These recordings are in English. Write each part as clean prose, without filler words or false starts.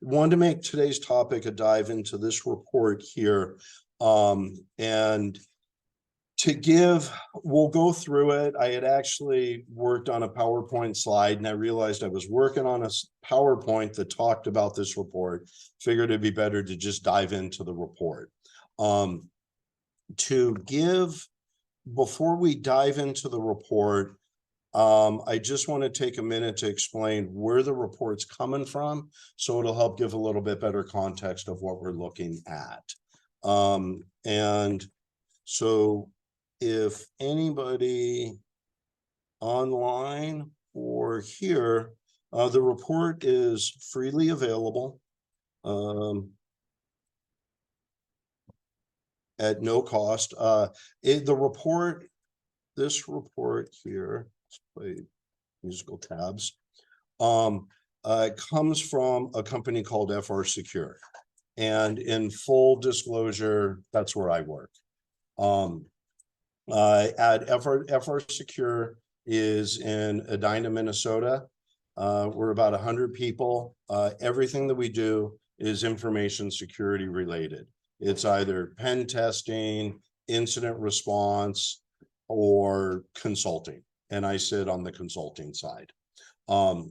Wanted to make today's topic a dive into this report here. And we'll go through it. I had actually worked on a PowerPoint slide and I realized I was working on a PowerPoint that talked about this report. Figured it'd be better to just dive into the report. Before we dive into the report, I just want to take a minute to explain where the report's coming from, so it'll help give a little bit better context of what we're looking at. And so if anybody online or here, the report is freely available at no cost. This report here, let's play musical tabs, comes from a company called FRSecure. And in full disclosure, that's where I work. At FRSecure is in Edina, Minnesota. We're about 100 people. Everything that we do is information security related. It's either pen testing, incident response, or consulting. And I sit on the consulting side.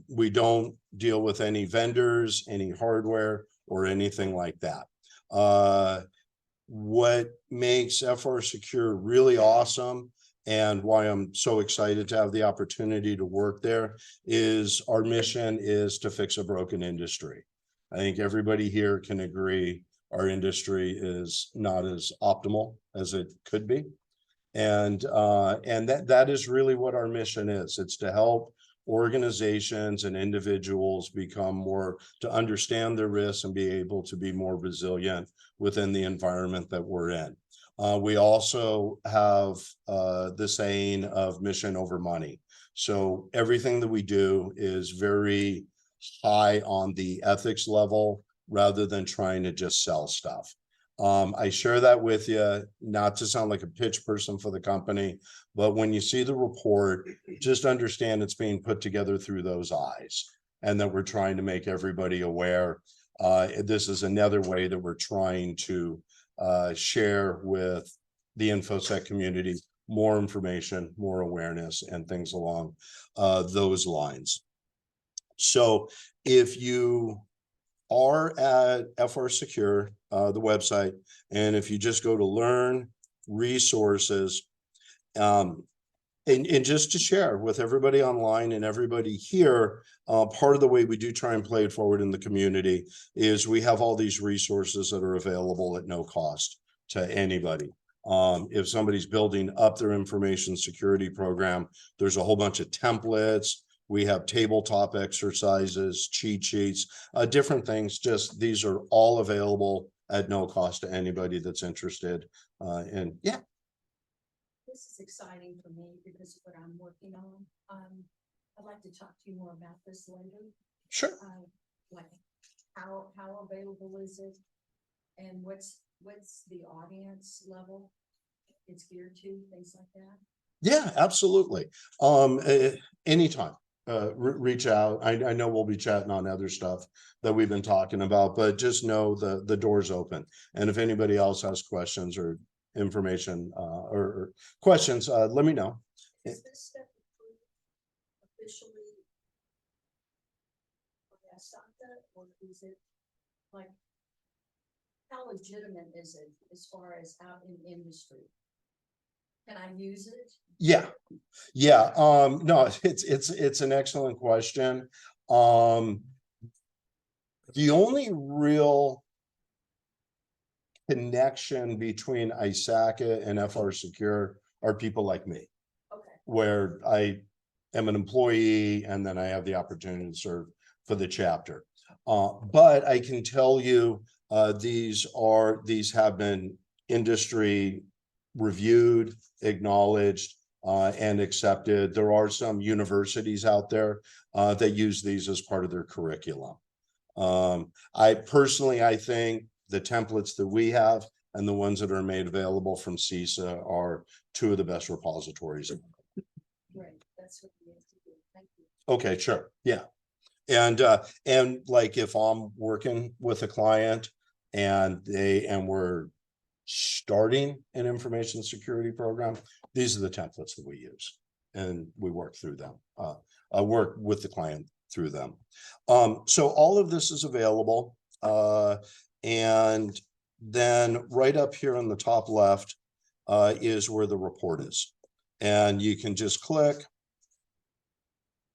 We don't deal with any vendors, any hardware, or anything like that. What makes FRSecure really awesome and why I'm so excited to have the opportunity to work there is our mission is to fix a broken industry. I think everybody here can agree our industry is not as optimal as it could be. And that is really what our mission is. It's to help organizations and individuals to understand their risks and be able to be more resilient within the environment that we're in. We also have the saying of mission over money. So everything that we do is very high on the ethics level rather than trying to just sell stuff. I share that with you, not to sound like a pitch person for the company, but when you see the report, just understand it's being put together through those eyes and that we're trying to make everybody aware. This is another way that we're trying to share with the InfoSec community more information, more awareness, and things along those lines. So if you are at FRSecure, the website, and if you just go to learn resources, and just to share with everybody online and everybody here, part of the way we do try and play it forward in the community is we have all these resources that are available at no cost to anybody. If somebody's building up their information security program, there's a whole bunch of templates. We have tabletop exercises, cheat sheets, different things. Just these are all available at no cost to anybody that's interested. Yeah. This is exciting for me because of what I'm working on. I'd like to talk to you more about this later. Sure. Like how available is it, and what's the audience level it's geared to, things like that. Yeah, absolutely. Anytime. Reach out. I know we'll be chatting on other stuff that we've been talking about, but just know the door's open. And if anybody else has questions or information or questions, let me know. Is this step officially by ISACA, or is it like, how legitimate is it as far as out in industry? Can I use it? Yeah. No, it's an excellent question. The only real connection between ISACA and FRSecure are people like me. Okay. Where I am an employee and then I have the opportunity to serve for the chapter. But I can tell you these have been industry reviewed, acknowledged, and accepted. There are some universities out there that use these as part of their curriculum. I think the templates that we have and the ones that are made available from CISA are two of the best repositories. Great, that's what we have to do. Thank you. Okay, sure. Yeah. And like if I'm working with a client and we're starting an information security program, these are the templates that we use, and we work through them. I work with the client through them. So all of this is available. And then right up here on the top left is where the report is. And you can just click.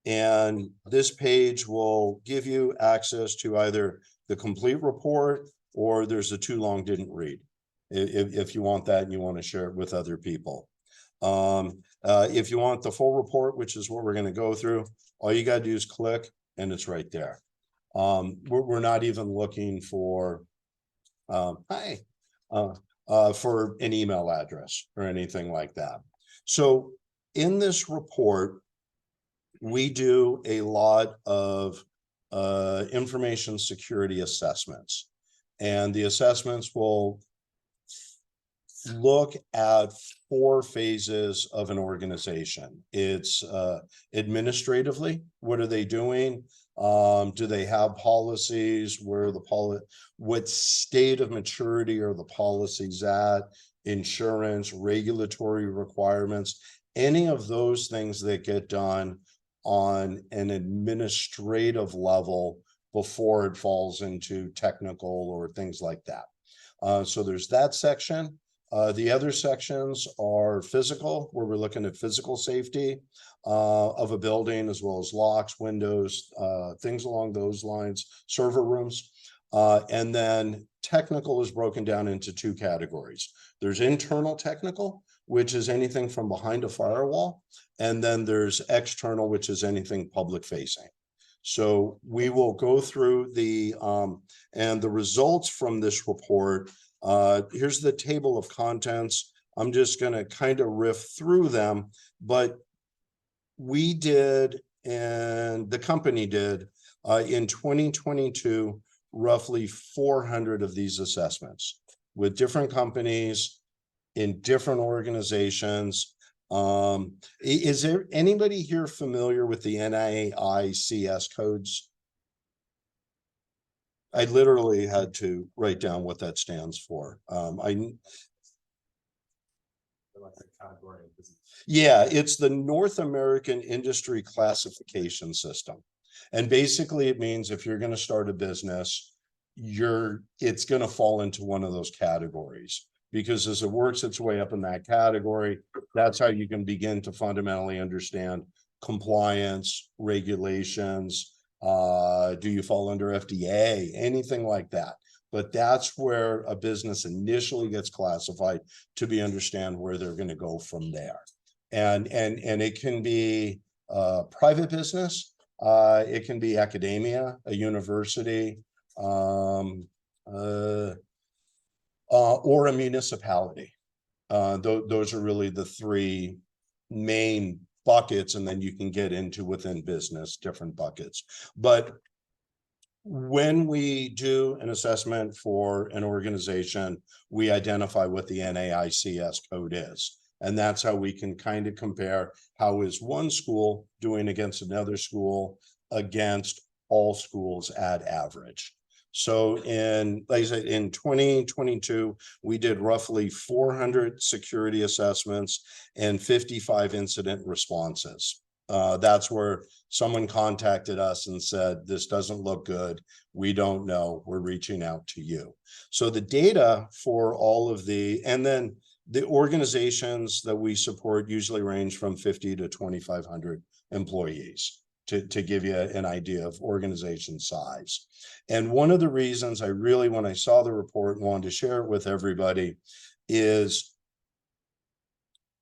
And this page will give you access to either the complete report, or there's a too long didn't read, if you want that and you want to share it with other people. If you want the full report, which is what we're going to go through, all you got to do is click and it's right there. We're not even looking for for an email address or anything like that. So in this report, we do a lot of information security assessments, and the assessments will look at 4 phases of an organization. It's administratively, what are they doing? Do they have policies? Where the what state of maturity are the policies at? Insurance, regulatory requirements, any of those things that get done on an administrative level before it falls into technical or things like that. So there's that section. The other sections are physical, where we're looking at physical safety of a building, as well as locks, windows, things along those lines, server rooms. And then technical is broken down into 2 categories. There's internal technical, which is anything from behind a firewall. And then there's external, which is anything public facing. So we will go through and the results from this report. Here's the table of contents. I'm just going to kind of riff through them, but we did, and the company did, in 2022, roughly 400 of these assessments with different companies in different organizations. Is there anybody here familiar with the NIST codes? I literally had to write down what that stands for. Yeah, it's the North American Industry Classification System. And basically it means if you're going to start a business, it's going to fall into one of those categories, because as it works its way up in that category, that's how you can begin to fundamentally understand compliance, regulations. Do you fall under FDA, anything like that? But that's where a business initially gets classified to understand where they're going to go from there. And it can be private business, it can be academia, a university, or a municipality. Those are really the 3 main buckets, and then you can get into within business different buckets. But when we do an assessment for an organization, we identify what the NAICS code is. And that's how we can kind of compare how is one school doing against another school against all schools at average. So like I said, in 2022, we did roughly 400 security assessments and 55 incident responses. That's where someone contacted us and said, this doesn't look good. We don't know. We're reaching out to you. So the data for all of and then the organizations that we support usually range from 50 to 2,500 employees, to give you an idea of organization size. And one of the reasons I really, when I saw the report and wanted to share it with everybody, is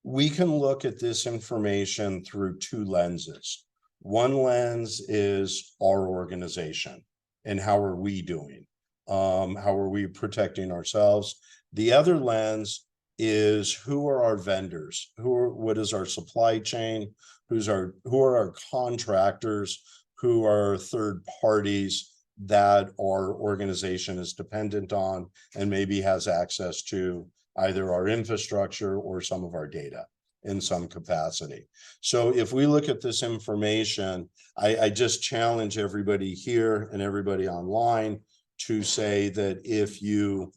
we can look at this information through 2 lenses. One lens is our organization and how are we doing? How are we protecting ourselves? The other lens is who are our vendors? What is our supply chain? Who are our contractors? Who are third parties that our organization is dependent on and maybe has access to either our infrastructure or some of our data? in some capacity. So if we look at this information, I just challenge everybody here and everybody online to say that if you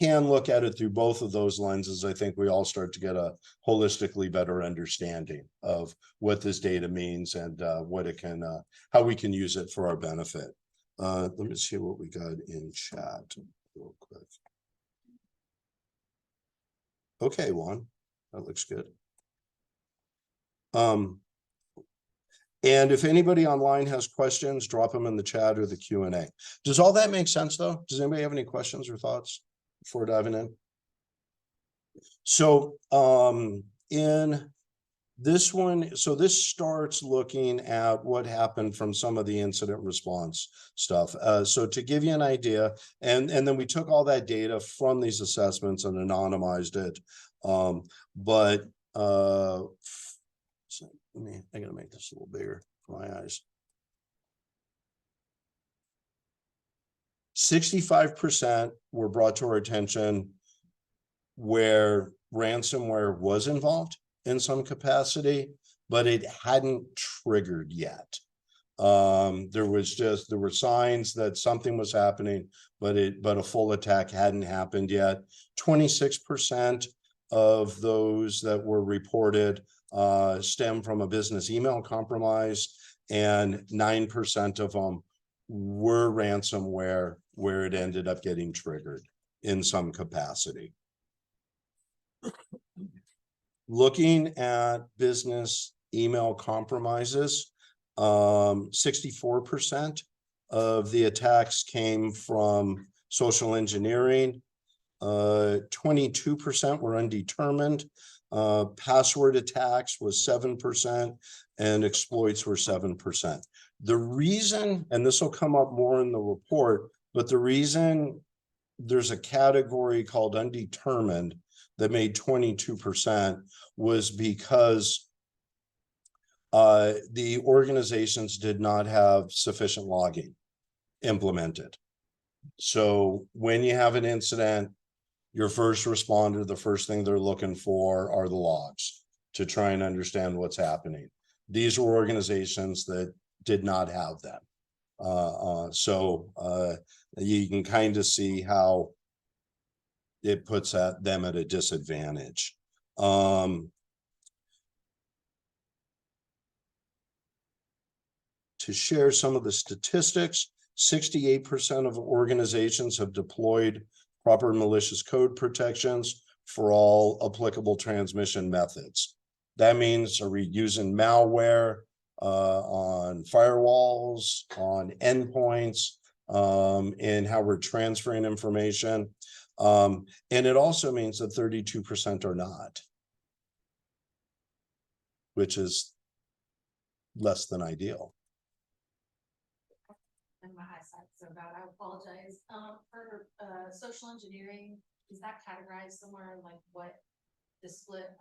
can look at it through both of those lenses, I think we all start to get a holistically better understanding of what this data means and what it can, how we can use it for our benefit. Let me see what we got in chat real quick. Okay, Juan, that looks good. And if anybody online has questions, drop them in the chat or the Q&A. Does all that make sense though? Does anybody have any questions or thoughts before diving in? So in this one, so this starts looking at what happened from some of the incident response stuff. So to give you an idea, and then we took all that data from these assessments and anonymized it. So I gotta make this a little bigger for my eyes. 65% were brought to our attention where ransomware was involved in some capacity, but it hadn't triggered yet. There were signs that something was happening, but a full attack hadn't happened yet. 26% of those that were reported stem from a business email compromise, and 9% of them were ransomware where it ended up getting triggered in some capacity. Looking at business email compromises, 64% of the attacks came from social engineering. 22% were undetermined. Password attacks was 7%, and exploits were 7%. The reason, and this will come up more in the report, but the reason there's a category called undetermined that made 22% was because the organizations did not have sufficient logging implemented. So when you have an incident, your first responder, the first thing they're looking for are the logs to try and understand what's happening. These were organizations that did not have them. So you can kind of see how it puts them at a disadvantage. To share some of the statistics, 68% of organizations have deployed proper malicious code protections for all applicable transmission methods. That means, are we using malware on firewalls, on endpoints, and how we're transferring information? And it also means that 32% are not, which is less than ideal. And my eyesight so bad, I apologize. For social engineering, is that categorized somewhere like what the split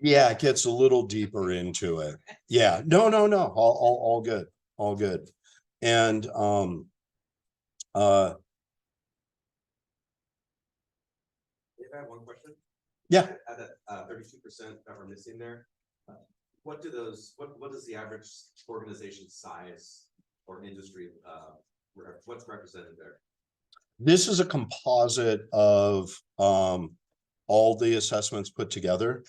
Yeah, it gets a little deeper into it. Yeah, no, all good, all good. And Dave, I have one question. Yeah. At that 32% that we're missing there, what does the average organization size or industry, what's represented there? This is a composite of all the assessments put together.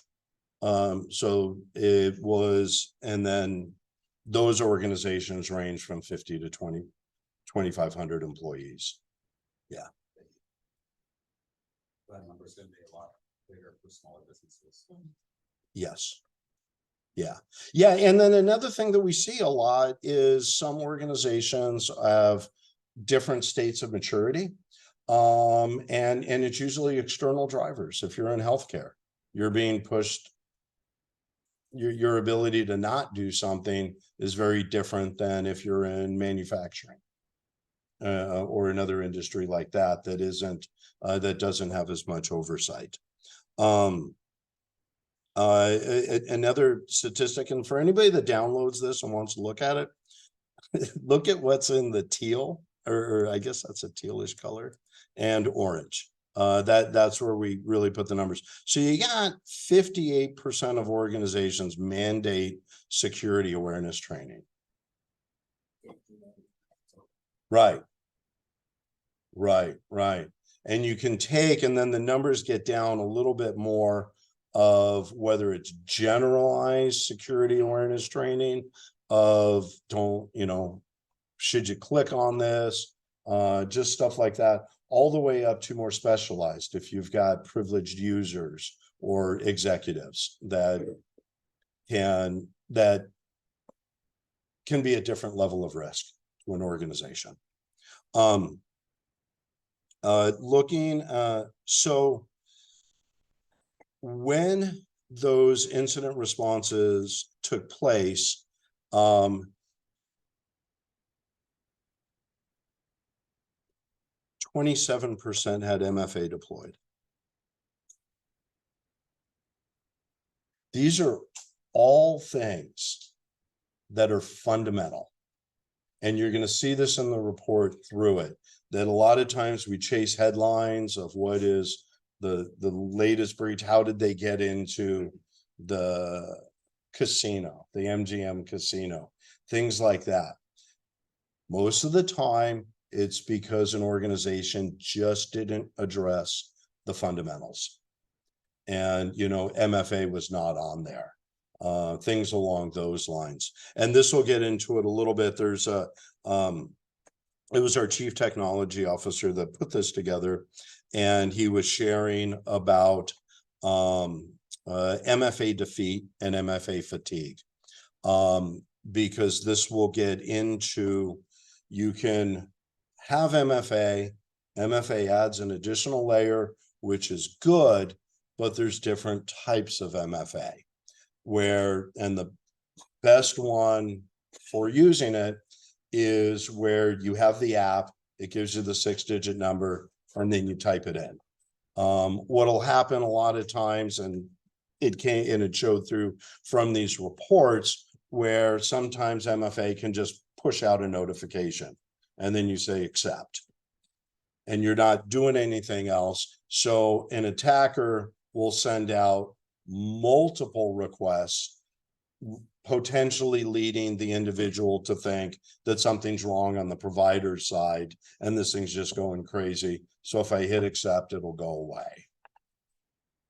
So it was, and then those organizations range from 50 to 2,500 employees. Yeah. That number is going to be a lot bigger for smaller businesses. Yes. Yeah. And then another thing that we see a lot is some organizations have different states of maturity. And it's usually external drivers. If you're in healthcare, you're being pushed. Your ability to not do something is very different than if you're in manufacturing or another industry like that that doesn't have as much oversight. Another statistic, and for anybody that downloads this and wants to look at it, look at what's in the teal, or I guess that's a tealish color, and orange. That's where we really put the numbers. So you got 58% of organizations mandate security awareness training. Right. Right. And you can take, and then the numbers get down a little bit more of whether it's generalized security awareness training of don't, should you click on this? Just stuff like that, all the way up to more specialized. If you've got privileged users or executives that can be a different level of risk to an organization. So when those incident responses took place, 27% had MFA deployed. These are all things that are fundamental. And you're going to see this in the report through it, that a lot of times we chase headlines of what is the latest breach. How did they get into the casino, the MGM casino, things like that. Most of the time, it's because an organization just didn't address the fundamentals. And, MFA was not on there. Things along those lines. And this will get into it a little bit. There's it was our chief technology officer that put this together, and he was sharing about MFA defeat and MFA fatigue, because this will get into, you can have MFA adds an additional layer, which is good, but there's different types of MFA and the best one for using it is where you have the app, it gives you the 6-digit number, and then you type it in. What'll happen a lot of times, and it showed through from these reports, where sometimes MFA can just push out a notification and then you say accept, and you're not doing anything else. So an attacker will send out multiple requests, potentially leading the individual to think that something's wrong on the provider side and this thing's just going crazy. So if I hit accept, it'll go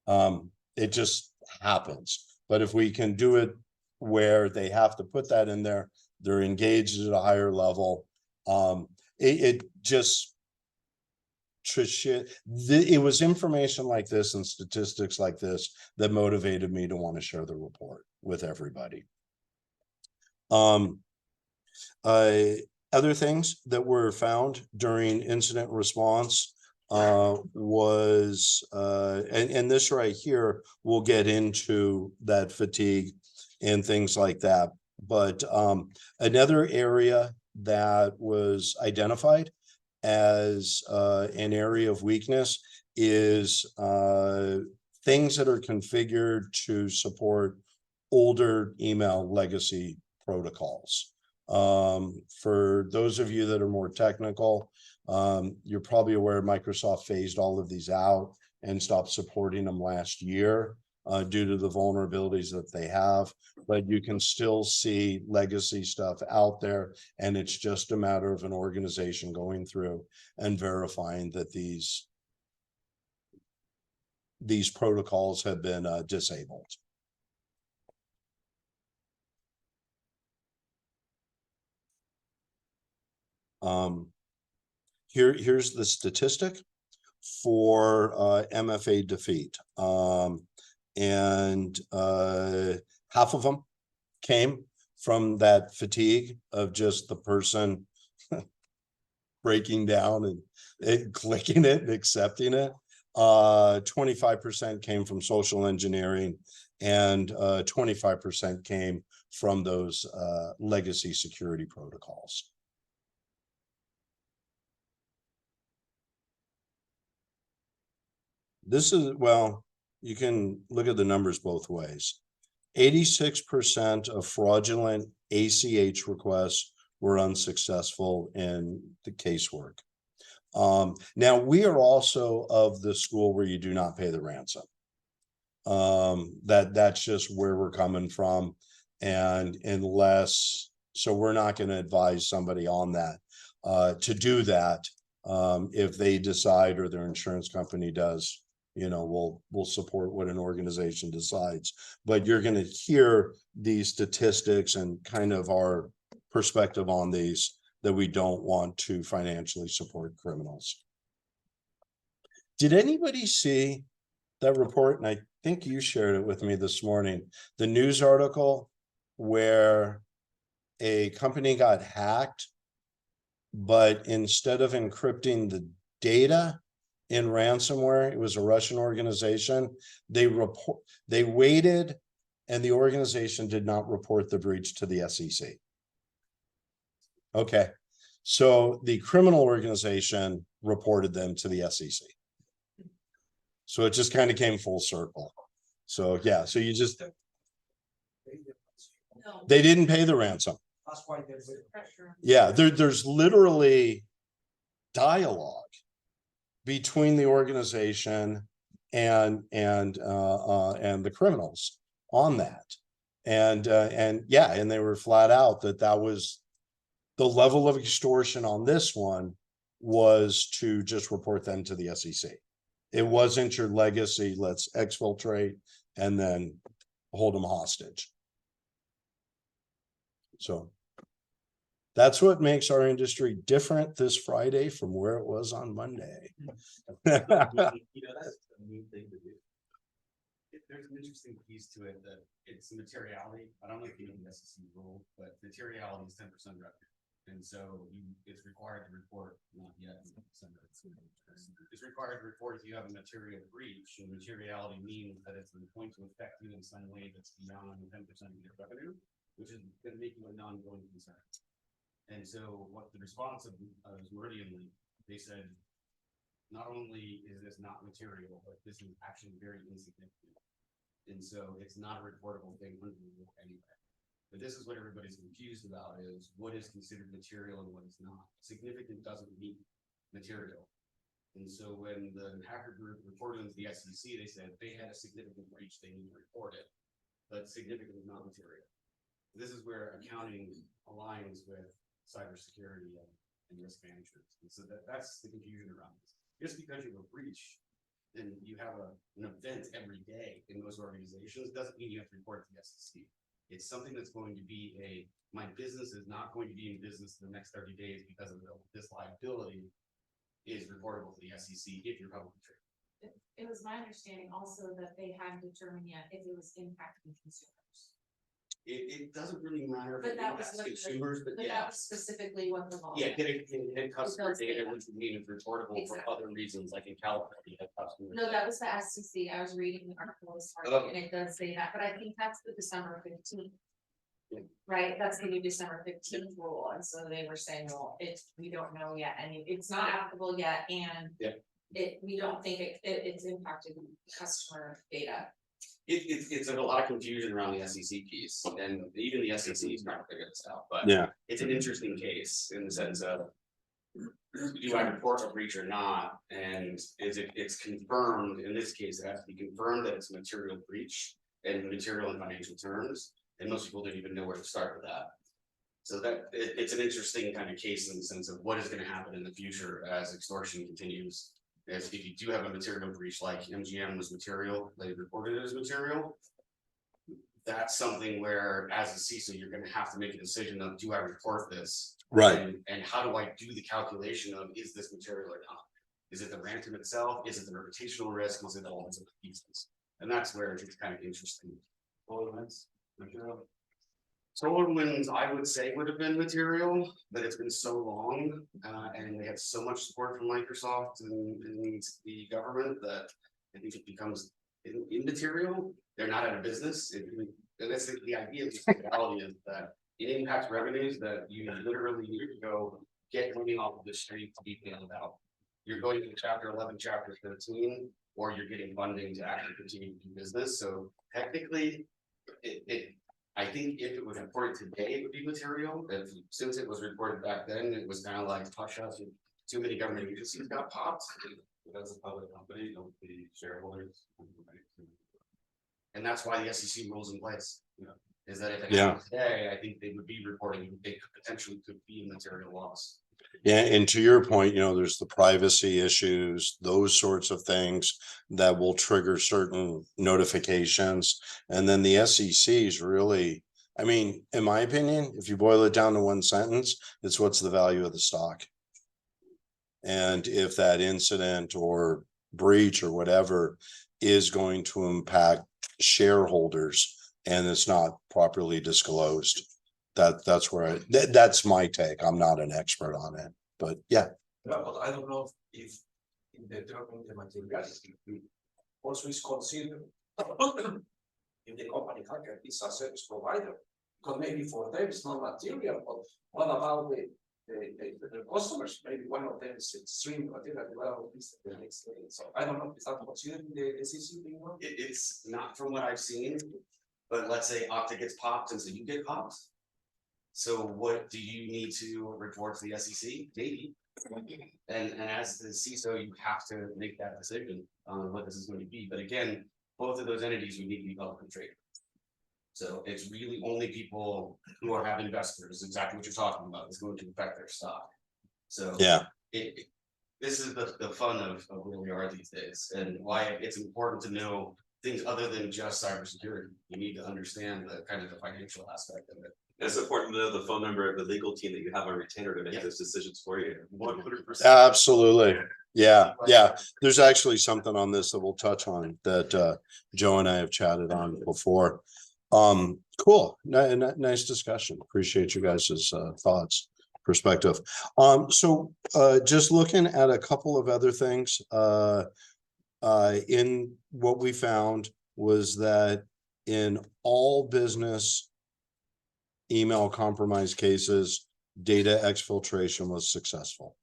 away. It just happens. But if we can do it where they have to put that in there, they're engaged at a higher level. It was information like this and statistics like this that motivated me to want to share the report with everybody. Other things that were found during incident response was, and this right here, we'll get into that fatigue and things like that. But another area that was identified as an area of weakness is things that are configured to support older email legacy protocols. For those of you that are more technical, you're probably aware Microsoft phased all of these out and stopped supporting them last year due to the vulnerabilities that they have. But you can still see legacy stuff out there, and it's just a matter of an organization going through and verifying that these protocols have been disabled. Here's the statistic for MFA defeat, and half of them came from that fatigue of just the person breaking down and clicking it and accepting it. 25% came from social engineering, and 25% came from those legacy security protocols. This is, well, you can look at the numbers both ways. 86% of fraudulent ACH requests were unsuccessful in the casework. Now we are also of the school where you do not pay the ransom. That's just where we're coming from. And so we're not going to advise somebody on that, to do that. If they decide or their insurance company does, we'll support what an organization decides, but you're going to hear these statistics and kind of our perspective on these, that we don't want to financially support criminals. Did anybody see that report? And I think you shared it with me this morning, the news article where a company got hacked, but instead of encrypting the data in ransomware, it was a Russian organization. They waited, and the organization did not report the breach to the SEC. Okay, so the criminal organization reported them to the SEC. So it just kind of came full circle. So yeah, so you just, they didn't pay the ransom. That's why they're. Yeah, there's literally dialogue between the organization and the criminals on that. And they were flat out that was the level of extortion on this one, was to just report them to the SEC. It wasn't your legacy, let's exfiltrate and then hold them hostage. So that's what makes our industry different this Friday from where it was on Monday. That's a neat thing to do. There's an interesting piece to it, that it's materiality. I don't know if you know the SEC rule, but materiality is 10% revenue. And so it's required to report, not yet. It's required to report if you have a material breach, and materiality means that it's going to affect you in some way that's beyond 10% of your revenue, which is going to make you an ongoing concern. And so what the response of Meridian League, they said, not only is this not material, but this is actually very insignificant. And so it's not a reportable thing under the rule anyway. But this is what everybody's confused about, is what is considered material and what is not. Significant doesn't mean material. And so when the hacker group reported to the SEC, they said they had a significant breach, they need to report it, but significant is not material. This is where accounting aligns with cybersecurity and risk management. And so that's the confusion around this. Just because you have a breach and you have an event every day in most organizations doesn't mean you have to report to the SEC. It's something that's going to be my business is not going to be in business in the next 30 days because of this liability is reportable to the SEC if you're publicly traded. It was my understanding also that they hadn't determined yet if it was impacting consumers. It doesn't really matter if But it that was impacts what consumers, but But yeah. that was specifically what the law. Yeah, getting customer does say data, that. which would mean it's reportable for Exactly. other reasons, like in California, you have customers. No, that was the SEC. I was reading the article this Oh. morning and it does say that, but I think that's the December 15th. Yeah. Right, that's the new December 15th rule, and so they were saying, well, we don't know yet, and it's not applicable yet, and. Yeah. We don't think it's impacted customer data. It's a lot of confusion around the SEC piece, and even the SEC is trying to figure this out, but Yeah. it's an interesting case in the sense of, do I report a breach or not? And it's confirmed, in this case, it has to be confirmed that it's a material breach and material in financial terms, and most people don't even know where to start with that. So it's an interesting kind of case in the sense of what is going to happen in the future as extortion continues. If you do have a material breach, like MGM was material, they reported it as material. That's something where, as a CISO, you're going to have to make a decision of, do I report this? Right. And how do I do the calculation of, is this material or not? Is it the ransom itself? Is it the reputational risk? Is it all these other pieces? And that's where it's kind of interesting. SolarWinds, I would say, would have been material, but it's been so long, and they have so much support from Microsoft and the government that I think it becomes immaterial. They're not out of business. And that's the idea of this reality, is that it impacts revenues that you literally need to go get money off of the street to be bailed out. You're going to chapter 11, chapter 13, or you're getting funding to actually continue to do business. So technically, I think if it was reported today, it would be material. Since it was reported back then, it was kind of like hush hush. too many government agencies got popped. That's a public company, don't be shareholders. And that's why the SEC rules in place, is that if it happened today, I think they would be reporting, they potentially could be material loss. Yeah, and to your point, there's the privacy issues, those sorts of things that will trigger certain notifications. And then the SEC is really, I mean, in my opinion, if you boil it down to one sentence, it's what's the value of the stock? And if that incident or breach or whatever is going to impact shareholders and it's not properly disclosed, that's where that's my take. I'm not an expert on it, but yeah. No, but I don't know if in the determining the materiality, also is considered if the company hacker is a service provider, because maybe for them it's not material, but what about the customers? Maybe one of them is extreme material, well, is the next day. So I don't know, is that considered in the SEC thing? It's not from what I've seen, but let's say Okta gets popped and so you get popped. So what do you need to report to the SEC? Maybe. And as the CISO, you have to make that decision on what this is going to be. But again, both of those entities would need to be publicly traded. So it's really only people who have investors, exactly what you're talking about, is going to affect their stock. So Yeah, this is the fun of where we are these days, and why it's important to know things other than just cybersecurity. You need to understand the kind of the financial aspect of it. It's important to know the phone number of the legal team that you have on retainer to make those decisions for you. 100%. absolutely. Yeah. There's actually something on this that we'll touch on that Joe and I have chatted on before. Cool. Nice discussion. Appreciate you guys' thoughts, perspective. So just looking at a couple of other things, in what we found was that in all business email compromise cases, data exfiltration was successful.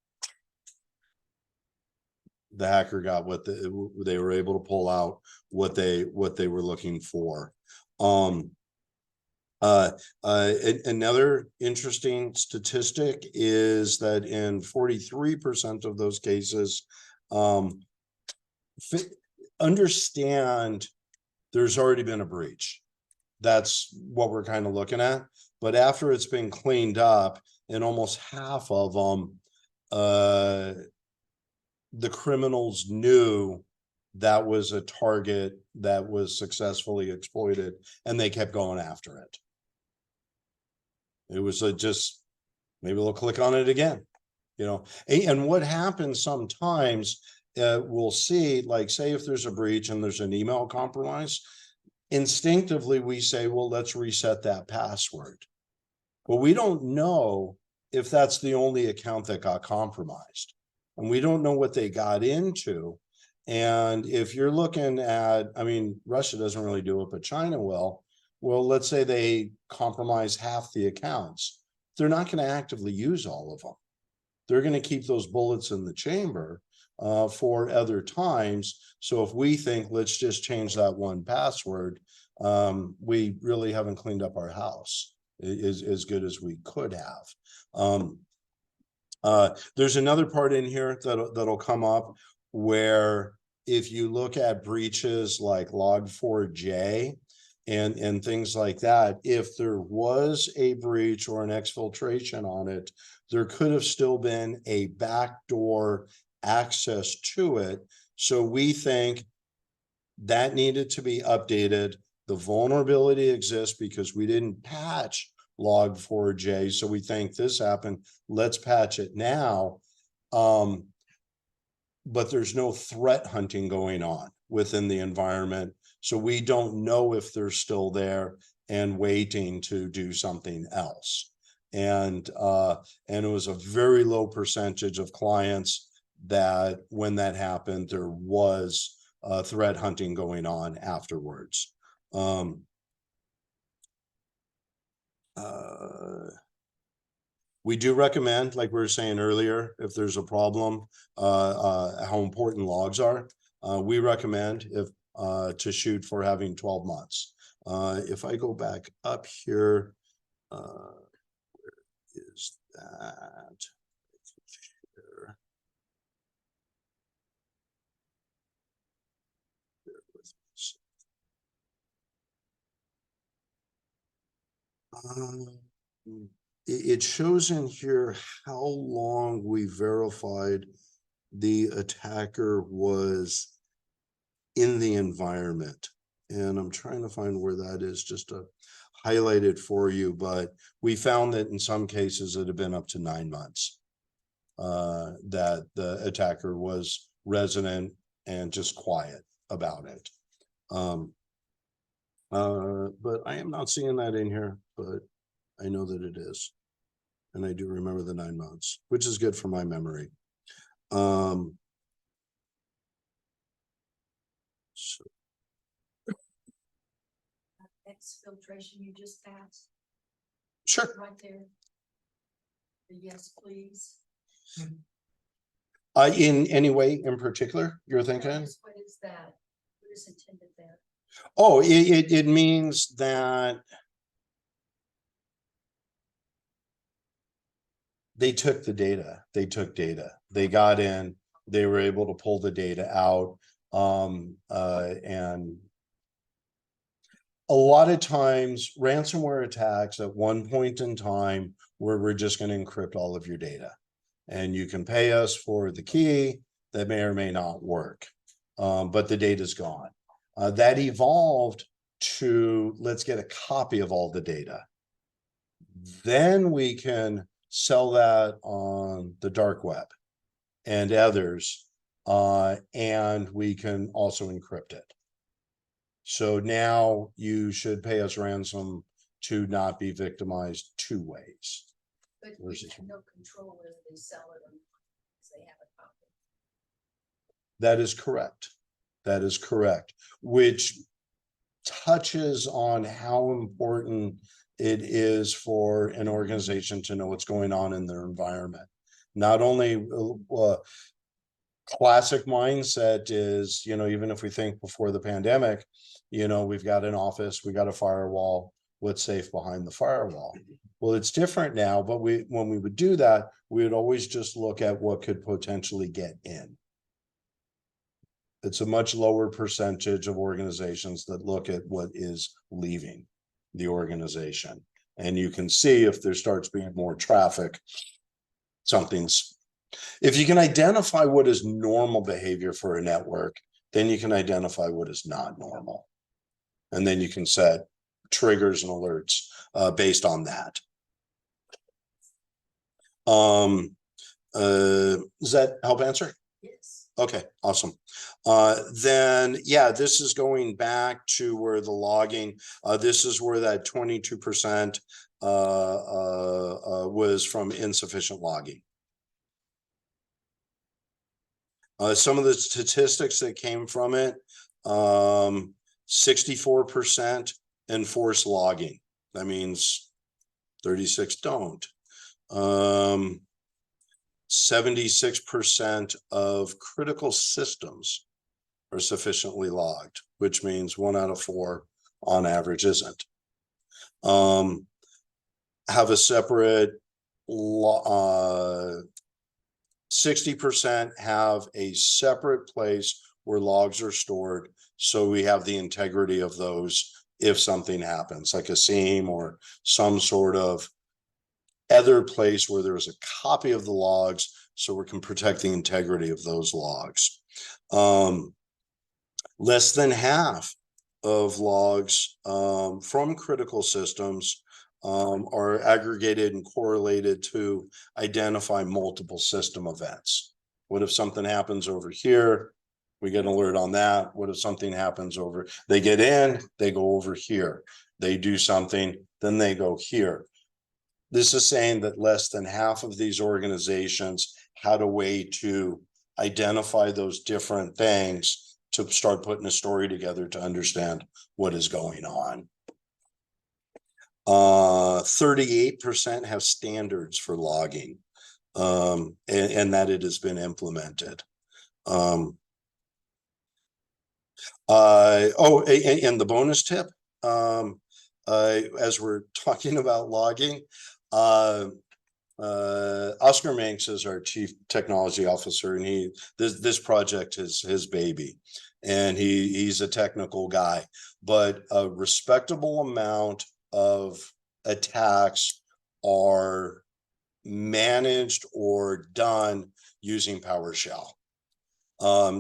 The hacker got what they were able to pull out what they were looking for. Another interesting statistic is that in 43% of those cases, understand there's already been a breach. That's what we're kind of looking at. But after it's been cleaned up, in almost half of them, the criminals knew that was a target that was successfully exploited, and they kept going after it. It was just, maybe they'll click on it again, and what happens sometimes, we'll see, like, say if there's a breach and there's an email compromise, instinctively we say, well, let's reset that password. But we don't know if that's the only account that got compromised, and we don't know what they got into. And if you're looking at, I mean, Russia doesn't really do it, but China will. Well, let's say they compromise half the accounts. They're not going to actively use all of them. They're going to keep those bullets in the chamber for other times. So if we think, let's just change that one password, we really haven't cleaned up our house as good as we could have. There's another part in here that'll come up where if you look at breaches like Log4j and things like that, if there was a breach or an exfiltration on it, there could have still been a backdoor access to it. So we think that needed to be updated. The vulnerability exists because we didn't patch Log4j. So we think this happened. Let's patch it now. But there's no threat hunting going on within the environment. So we don't know if they're still there and waiting to do something else. And it was a very low percentage of clients that when that happened, there was threat hunting going on afterwards. We do recommend, like we were saying earlier, if there's a problem, how important logs are. We recommend to shoot for having 12 months. If I go back up here, where is that? It shows in here how long we verified the attacker was in the environment. And I'm trying to find where that is just to highlight it for you, but we found that in some cases it had been up to 9 months. That the attacker was resident and just quiet about it. But I am not seeing that in here, but I know that it is. And I do remember the 9 months, which is good for my memory. So Exfiltration you just passed, sure. right there. The yes, please. In any way in particular, you're thinking? Yes, what is that? What is intended there? Oh, it means that they took the data. They took data. They got in, they were able to pull the data out. And a lot of times ransomware attacks at one point in time where we're just going to encrypt all of your data. And you can pay us for the key that may or may not work. But the data's gone. That evolved to let's get a copy of all the data. Then we can sell that on the dark web and others. And we can also encrypt it. So now you should pay us ransom to not be victimized 2 ways. But we Where's it? have no control whether they sell it or not, because they have a copy. That is correct. That is correct, which touches on how important it is for an organization to know what's going on in their environment. Not only classic mindset is, even if we think before the pandemic, we've got an office, we got a firewall, what's safe behind the firewall? Well, it's different now, but when we would do that, we would always just look at what could potentially get in. It's a much lower percentage of organizations that look at what is leaving the organization. And you can see if there starts being more traffic, if you can identify what is normal behavior for a network, then you can identify what is not normal. And then you can set triggers and alerts based on that. Does that help answer? Yes. Okay, awesome. Then, yeah, this is going back to where the logging, this is where that 22% was from insufficient logging. Some of the statistics that came from it, 64% enforce logging. That means 36 don't. 76% of critical systems are sufficiently logged, which means 1 out of 4 on average isn't. Have a separate 60% have a separate place where logs are stored, so we have the integrity of those if something happens, like a SIEM or some sort of other place where there's a copy of the logs, so we can protect the integrity of those logs. Less than half of logs from critical systems are aggregated and correlated to identify multiple system events. What if something happens over here? We get an alert on that. What if something happens over, they get in, they go over here. They do something, then they go here. This is saying that less than half of these organizations had a way to identify those different things to start putting a story together to understand what is going on. 38% have standards for logging, and that it has been implemented. And the bonus tip, as we're talking about logging, Oscar Manx is our chief technology officer, and this project is his baby, and he's a technical guy, but a respectable amount of attacks are managed or done using PowerShell.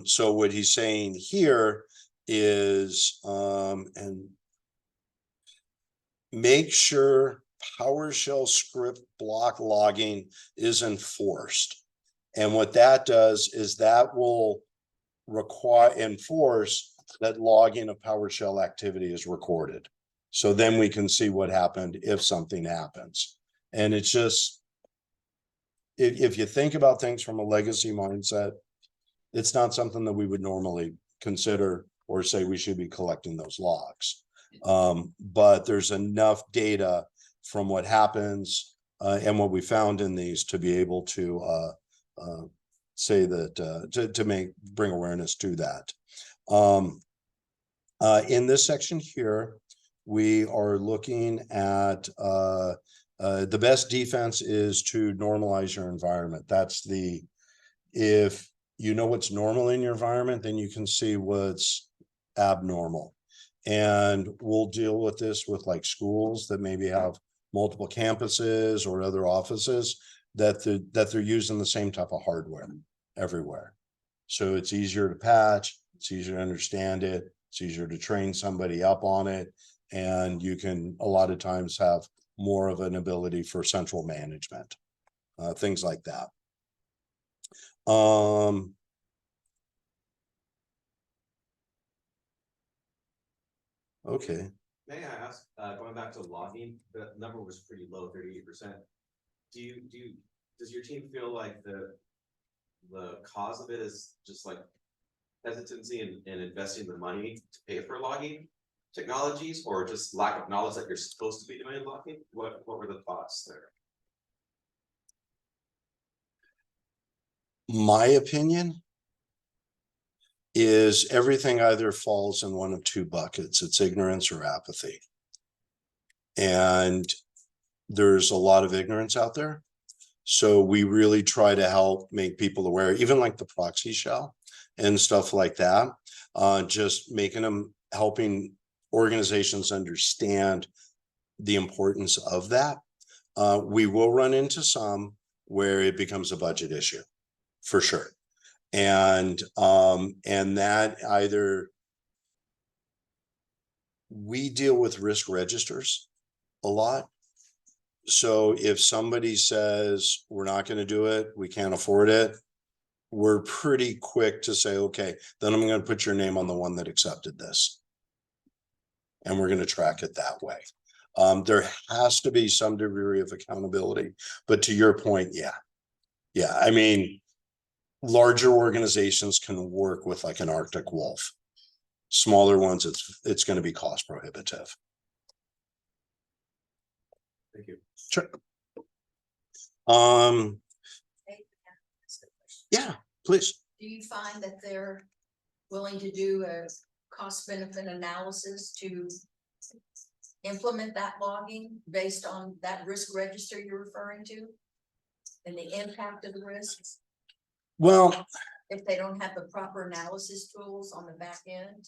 So what he's saying here is, and make sure PowerShell script block logging is enforced. And what that does is that will enforce that logging of PowerShell activity is recorded. So then we can see what happened if something happens. And it's just, if you think about things from a legacy mindset, it's not something that we would normally consider or say we should be collecting those logs. But there's enough data from what happens and what we found in these to be able to say that to bring awareness to that. In this section here, we are looking at the best defense is to normalize your environment. That's if you know what's normal in your environment, then you can see what's abnormal. And we'll deal with this with like schools that maybe have multiple campuses or other offices that they're using the same type of hardware everywhere. So it's easier to patch, it's easier to understand it, it's easier to train somebody up on it, and you can a lot of times have more of an ability for central management, things like that. Okay. May I ask, going back to logging, the number was pretty low, 38%. Does your team feel like the cause of it is just like hesitancy in investing the money to pay for logging technologies, or just lack of knowledge that you're supposed to be doing logging? What were the thoughts there? My opinion is everything either falls in one of two buckets. It's ignorance or apathy. And there's a lot of ignorance out there. So we really try to help make people aware, even like the proxy shell and stuff like that, just making them, helping organizations understand the importance of that. We will run into some where it becomes a budget issue, for sure. And that either we deal with risk registers a lot. So if somebody says we're not going to do it, we can't afford it, we're pretty quick to say, okay, then I'm going to put your name on the one that accepted this. And we're going to track it that way. There has to be some degree of accountability, but to your point, yeah. I mean, larger organizations can work with like an Arctic Wolf. Smaller ones, it's going to be cost prohibitive. Thank you. Sure. Yeah, please. Do you find that they're willing to do a cost benefit analysis to implement that logging based on that risk register you're referring to? And the impact of the risks? Well, if they don't have the proper analysis tools on the back end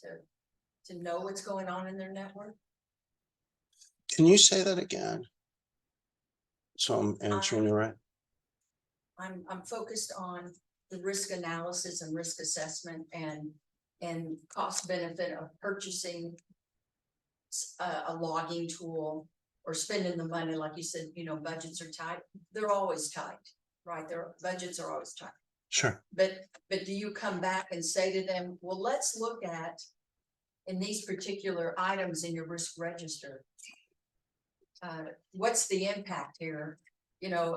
to know what's going on in their network? Can you say that again? So I'm answering you right. I'm focused on the risk analysis and risk assessment and cost benefit of purchasing a logging tool or spending the money. Like you said, you know, budgets are tight. They're always tight, right? Their budgets are always tight. Sure. But do you come back and say to them, well, let's look at in these particular items in your risk register, what's the impact here, you know,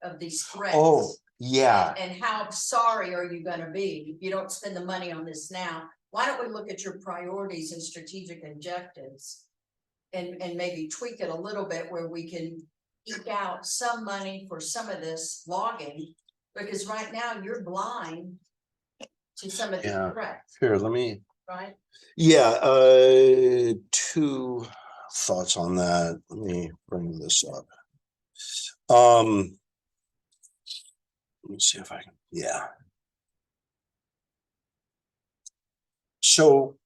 of these threats? Oh, yeah. And how sorry are you gonna be if you don't spend the money on this now? Why don't we look at your priorities and strategic objectives and maybe tweak it a little bit where we can eke out some money for some of this logging? Because right now you're blind to some of the threats, Here, let me. right? Yeah, two thoughts on that. Let me bring this up. Let me see if I can. Yeah. So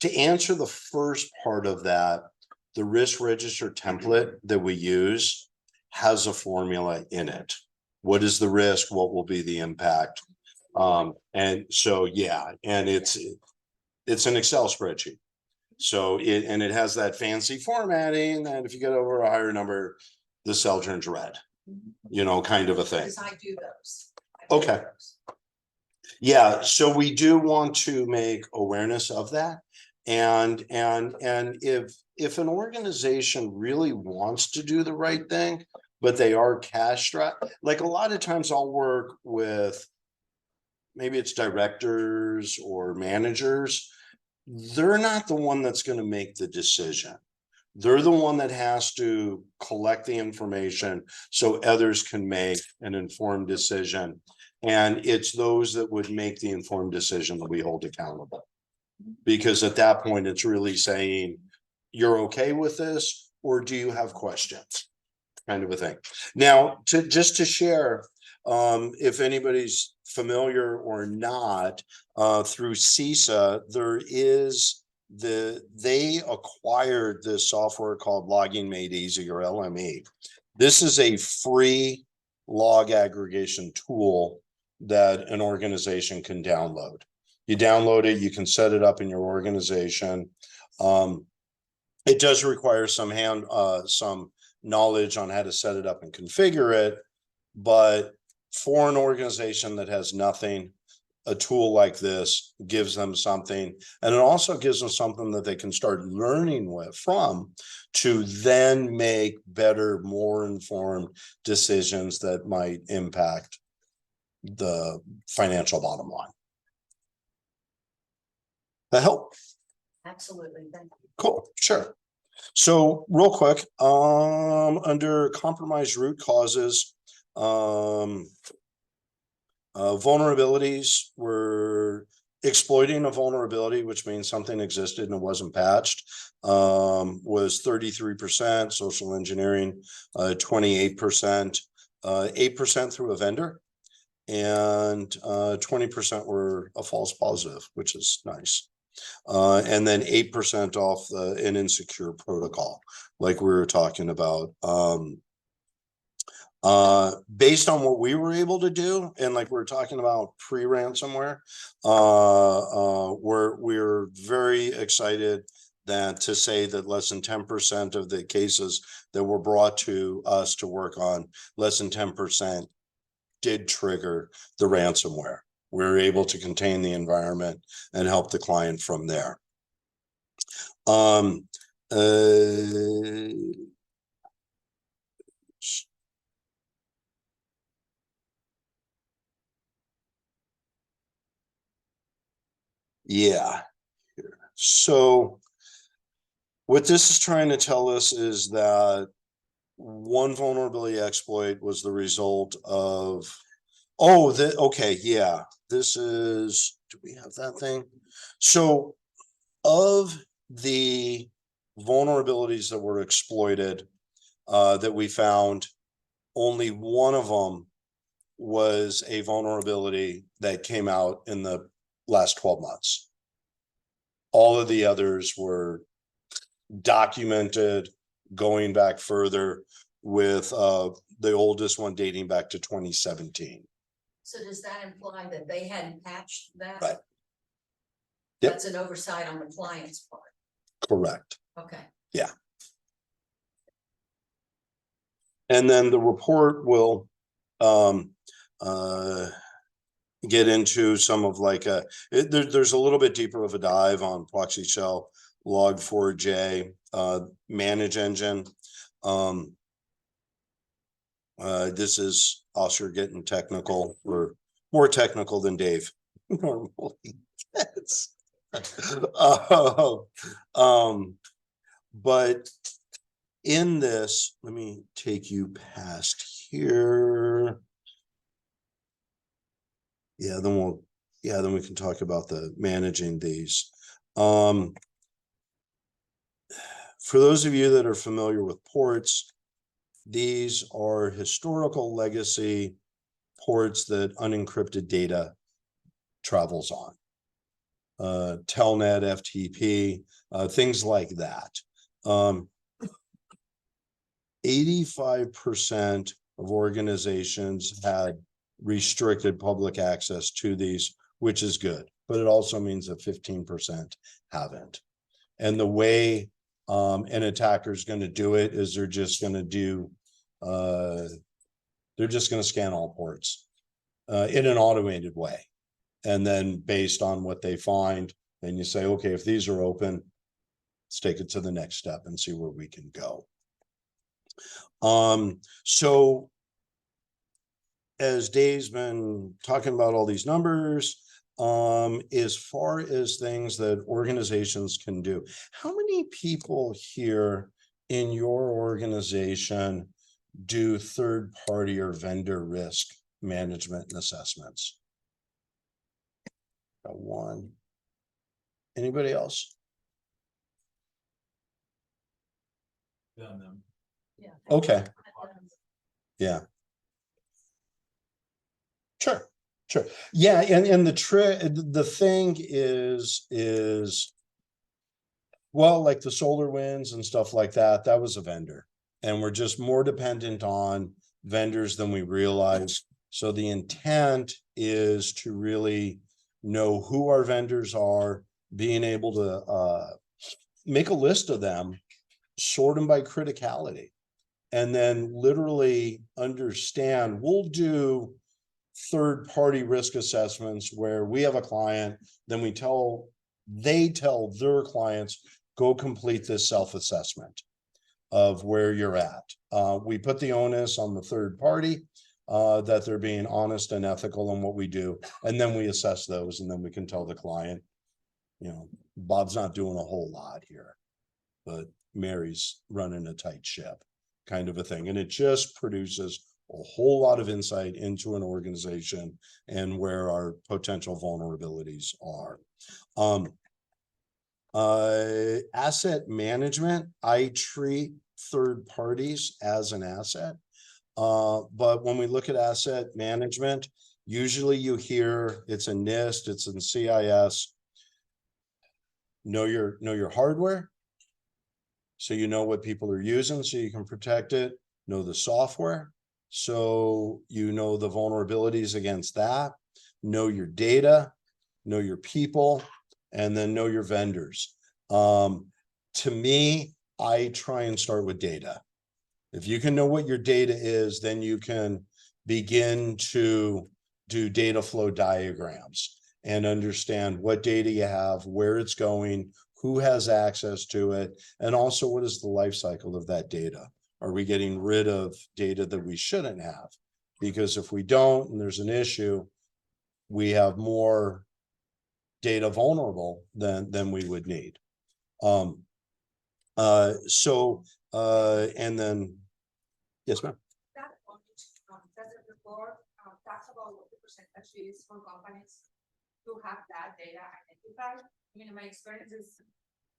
to answer the first part of that, the risk register template that we use has a formula in it. What is the risk? What will be the impact? And so, yeah, and it's an Excel spreadsheet. So it has that fancy formatting that if you get over a higher number, the cell turns red, kind of a thing. Because I do those. I do Okay. those. Yeah, so we do want to make awareness of that. And if an organization really wants to do the right thing, but they are cash strapped, like a lot of times I'll work with maybe it's directors or managers. They're not the one that's going to make the decision. They're the one that has to collect the information so others can make an informed decision. And it's those that would make the informed decision that we hold accountable. Because at that point, it's really saying, you're okay with this, or do you have questions? Kind of a thing. Now, just to share, if anybody's familiar or not, through CISA, there is they acquired this software called Logging Made Easy, or LME. This is a free log aggregation tool that an organization can download. You download it, you can set it up in your organization. It does require some knowledge on how to set it up and configure it, but for an organization that has nothing, a tool like this gives them something, and it also gives them something that they can start learning from to then make better, more informed decisions that might impact the financial bottom line. That help? Absolutely. Thank you. Cool, sure. So real quick, under compromised root causes, vulnerabilities were exploiting a vulnerability, which means something existed and it wasn't patched, was 33%, social engineering, 28%, 8% through a vendor, and 20% were a false positive, which is nice. And then 8% off an insecure protocol, like we were talking about. Based on what we were able to do, and like we were talking about pre-ransomware, we're very excited to say that less than 10% of the cases that were brought to us to work on, less than 10% did trigger the ransomware. We were able to contain the environment and help the client from there. Yeah. So what this is trying to tell us is that one vulnerability exploit was the result of, okay, yeah, this is, do we have that thing? So of the vulnerabilities that were exploited, that we found, only one of them was a vulnerability that came out in the last 12 months. All of the others were documented going back further, with the oldest one dating back to 2017. So does that imply that they hadn't patched that? Right. Yep. That's an oversight on the client's part. Correct. Okay. Yeah. And then the report will get into some of there's a little bit deeper of a dive on proxy shell, log4j, manage engine. This is also getting technical. We're more technical than Dave normally gets. But in this, let me take you past here. Yeah, then we can talk about the managing these. For those of you that are familiar with ports, these are historical legacy ports that unencrypted data travels on. Telnet, FTP, things like that. 85% of organizations had restricted public access to these, which is good, but it also means that 15% haven't. And the way an attacker is going to do it is they're just going to do, they're just going to scan all ports in an automated way. And then based on what they find, then you say, okay, if these are open, let's take it to the next step and see where we can go. So as Dave's been talking about all these numbers, as far as things that organizations can do, how many people here in your organization do third-party or vendor risk management and assessments? Got one. Anybody else? Done them. Yeah. Okay. Yeah. Sure, sure. Yeah, and the thing is, well, like the solar winds and stuff like that, that was a vendor. And we're just more dependent on vendors than we realize. So the intent is to really know who our vendors are, being able to make a list of them, sort them by criticality, and then literally understand. We'll do third-party risk assessments where we have a client, then they tell their clients, go complete this self-assessment of where you're at. We put the onus on the third party that they're being honest and ethical in what we do, and then we assess those, and then we can tell the client, you know, Bob's not doing a whole lot here, but Mary's running a tight ship, kind of a thing. And it just produces a whole lot of insight into an organization and where our potential vulnerabilities are. Asset management, I treat third parties as an asset. But when we look at asset management, usually you hear it's a NIST, it's in CIS. Know your hardware, so you know what people are using, so you can protect it. Know the software, so you know the vulnerabilities against that. Know your data, know your people, and then know your vendors. To me, I try and start with data. If you can know what your data is, then you can begin to do data flow diagrams and understand what data you have, where it's going, who has access to it, and also what is the life cycle of that data. Are we getting rid of data that we shouldn't have? Because if we don't, and there's an issue, we have more data vulnerable than we would need. And then, yes, ma'am. That report talks about what the percentage is for companies to have that data identified. I mean, in my experience is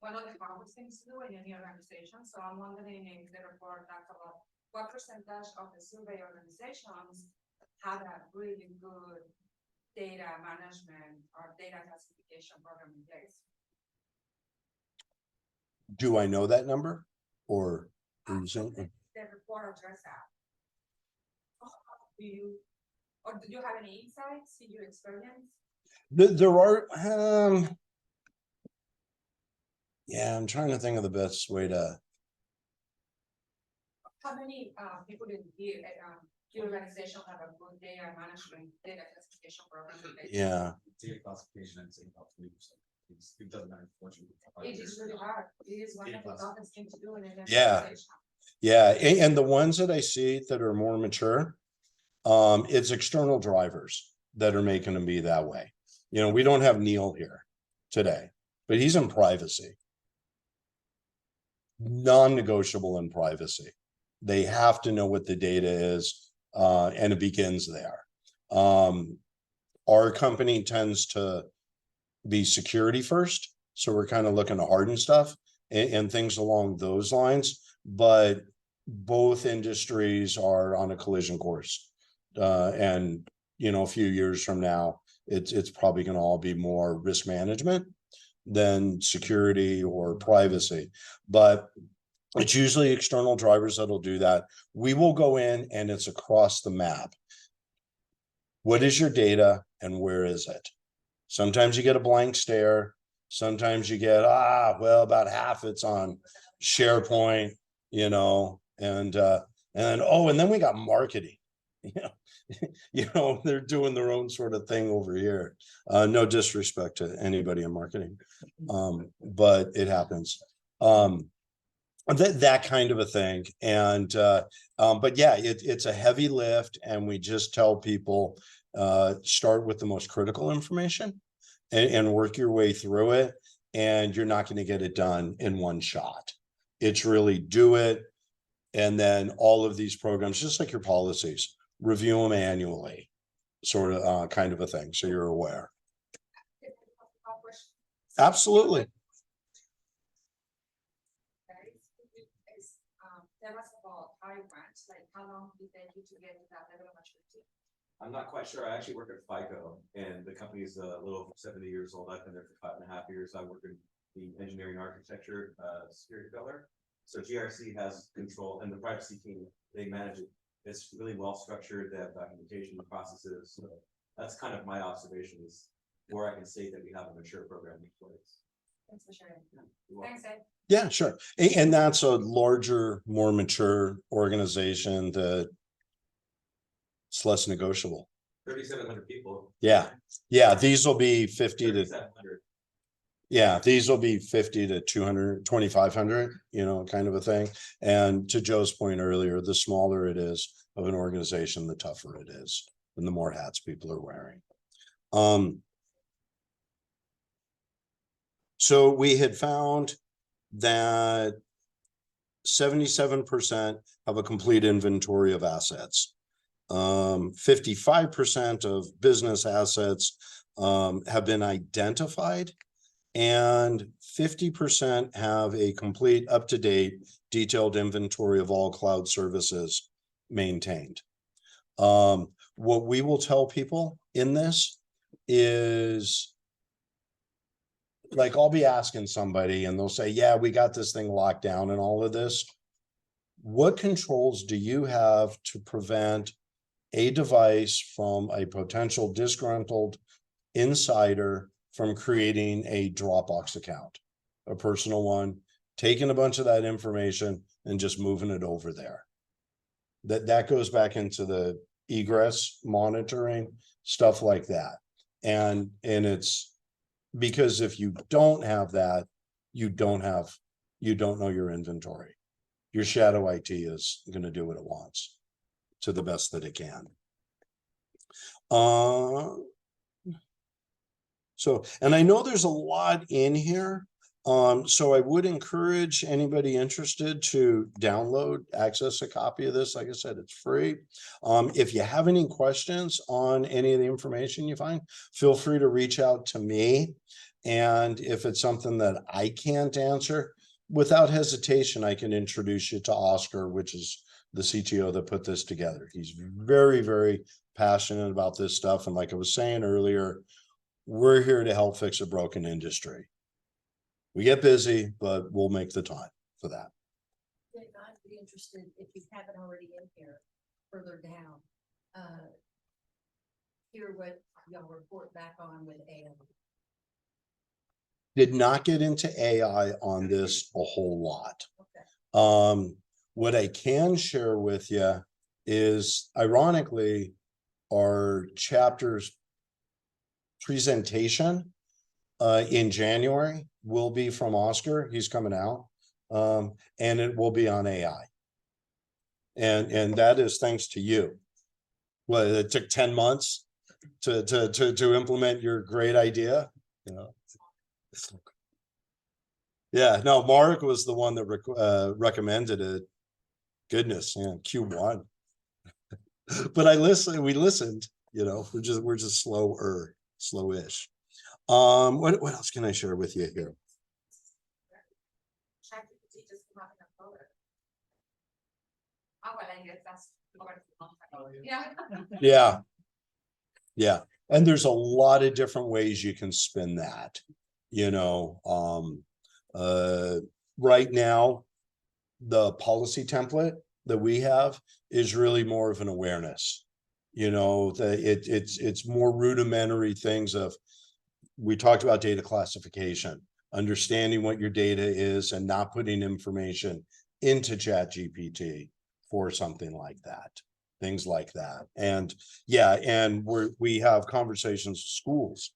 one of the hardest things to do in any organization. So I'm wondering if the report talks about what percentage of the survey organizations have a really good data management or data classification program in place. Do I know that number, or are you saying? The report address that. Do you have any insights in your experience? There are, yeah, I'm trying to think of the best way to. How many people in your organization have a good data management, data classification program? Yeah. Data classification, I'd say about 3%. It doesn't matter. It is really hard. It is one of the toughest things to do in an Yeah. organization. Yeah, and the ones that I see that are more mature, it's external drivers that are making them be that way. You know, we don't have Neil here today, but he's in privacy. Non-negotiable in privacy. They have to know what the data is, and it begins there. Our company tends to be security first, so we're kind of looking to harden stuff and things along those lines, but both industries are on a collision course. And you know, a few years from now, it's probably going to all be more risk management than security or privacy. But It's usually external drivers that'll do that. We will go in and it's across the map. What is your data and where is it? Sometimes you get a blank stare. Sometimes you get, well, about half it's on SharePoint, you know, and then we got marketing. They're doing their own sort of thing over here. No disrespect to anybody in marketing, but it happens. That kind of a thing. And but yeah, it's a heavy lift, and we just tell people start with the most critical information and work your way through it, and you're not going to get it done in one shot. It's really do it, and then all of these programs, just like your policies, review them annually, sort of kind of a thing, so you're aware. Absolutely. Tell us about how it went, like how long did it take you to get to that level of maturity? I'm not quite sure. I actually work at FICO, and the company's a little over 70 years old. I've been there for 5.5 years. I work in the engineering architecture security pillar. So GRC has control, and the privacy team, they manage it. It's really well structured. They have documentation processes. So that's kind of my observation, is where I can say that we have a mature program in place. Thanks for sharing. Thanks, Ed. Yeah, sure. And that's a larger, more mature organization that it's less negotiable. 3,700 people. Yeah. These will be 50 to 3,700. Yeah, these will be 50 to 200, 2,500, kind of a thing. And to Joe's point earlier, the smaller it is of an organization, the tougher it is, and the more hats people are wearing. So we had found that 77% have a complete inventory of assets. 55% of business assets have been identified, and 50% have a complete, up-to-date, detailed inventory of all cloud services maintained. What we will tell people in this is, like, I'll be asking somebody and they'll say, yeah, we got this thing locked down and all of this. What controls do you have to prevent a device from a potential disgruntled insider from creating a Dropbox account, a personal one, taking a bunch of that information and just moving it over there? That goes back into the egress monitoring, stuff like that. And it's because if you don't have that, you don't know your inventory. Your shadow IT is going to do what it wants to the best that it can. And I know there's a lot in here. So I would encourage anybody interested to access a copy of this. Like I said, it's free. If you have any questions on any of the information you find, feel free to reach out to me. And if it's something that I can't answer, without hesitation, I can introduce you to Oscar, which is the CTO that put this together. He's very, very passionate about this stuff. And like I was saying earlier, we're here to help fix a broken industry. We get busy, but we'll make the time for that. Dave, I'd be interested, if you haven't already in here, further down, hear what y'all report back on with AI. Did not get into AI on this a whole lot. Okay. What I can share with you is, ironically, our chapter's presentation in January will be from Oscar. He's coming out, and it will be on AI. And that is thanks to you. Well, it took 10 months to implement your great idea. Yeah, no, Mark was the one that recommended it. Goodness, yeah, Q1. But we listened, we're just slowish. What else can I share with you here? ChatGPT just came out in October. Oh, well, I guess that's over a month ago. Yeah. Yeah. And there's a lot of different ways you can spin that. Right now, the policy template that we have is really more of an awareness. You know, it's more rudimentary things of, we talked about data classification, understanding what your data is and not putting information into ChatGPT for something like that, things like that. And yeah, and we have conversations with schools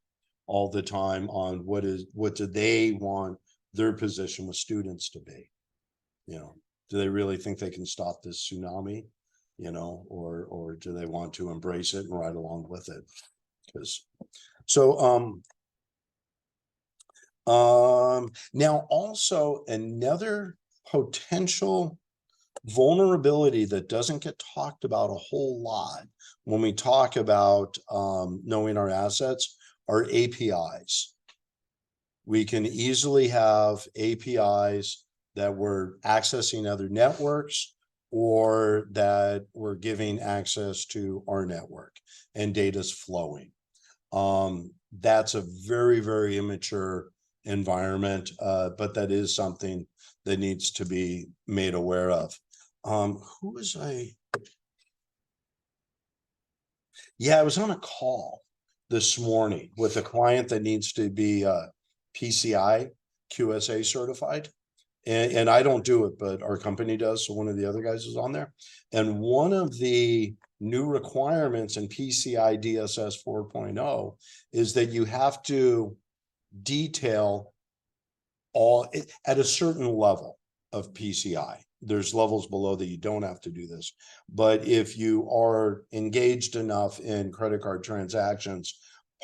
all the time on what do they want their position with students to be? You know, do they really think they can stop this tsunami? You know, or do they want to embrace it and ride along with it? Because so now also another potential vulnerability that doesn't get talked about a whole lot when we talk about knowing our assets are APIs. We can easily have APIs that we're accessing other networks or that we're giving access to our network and data's flowing. That's a very, very immature environment, but that is something that needs to be made aware of. Who was I? Yeah, I was on a call this morning with a client that needs to be PCI QSA certified. And I don't do it, but our company does. So one of the other guys is on there. And one of the new requirements in PCI DSS 4.0 is that you have to detail all at a certain level of PCI. There's levels below that you don't have to do this. But if you are engaged enough in credit card transactions,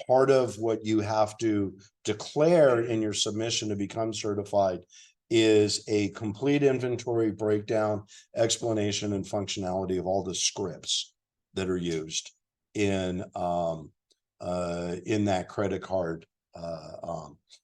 part of what you have to declare in your submission to become certified is a complete inventory breakdown, explanation, and functionality of all the scripts that are used in that credit card,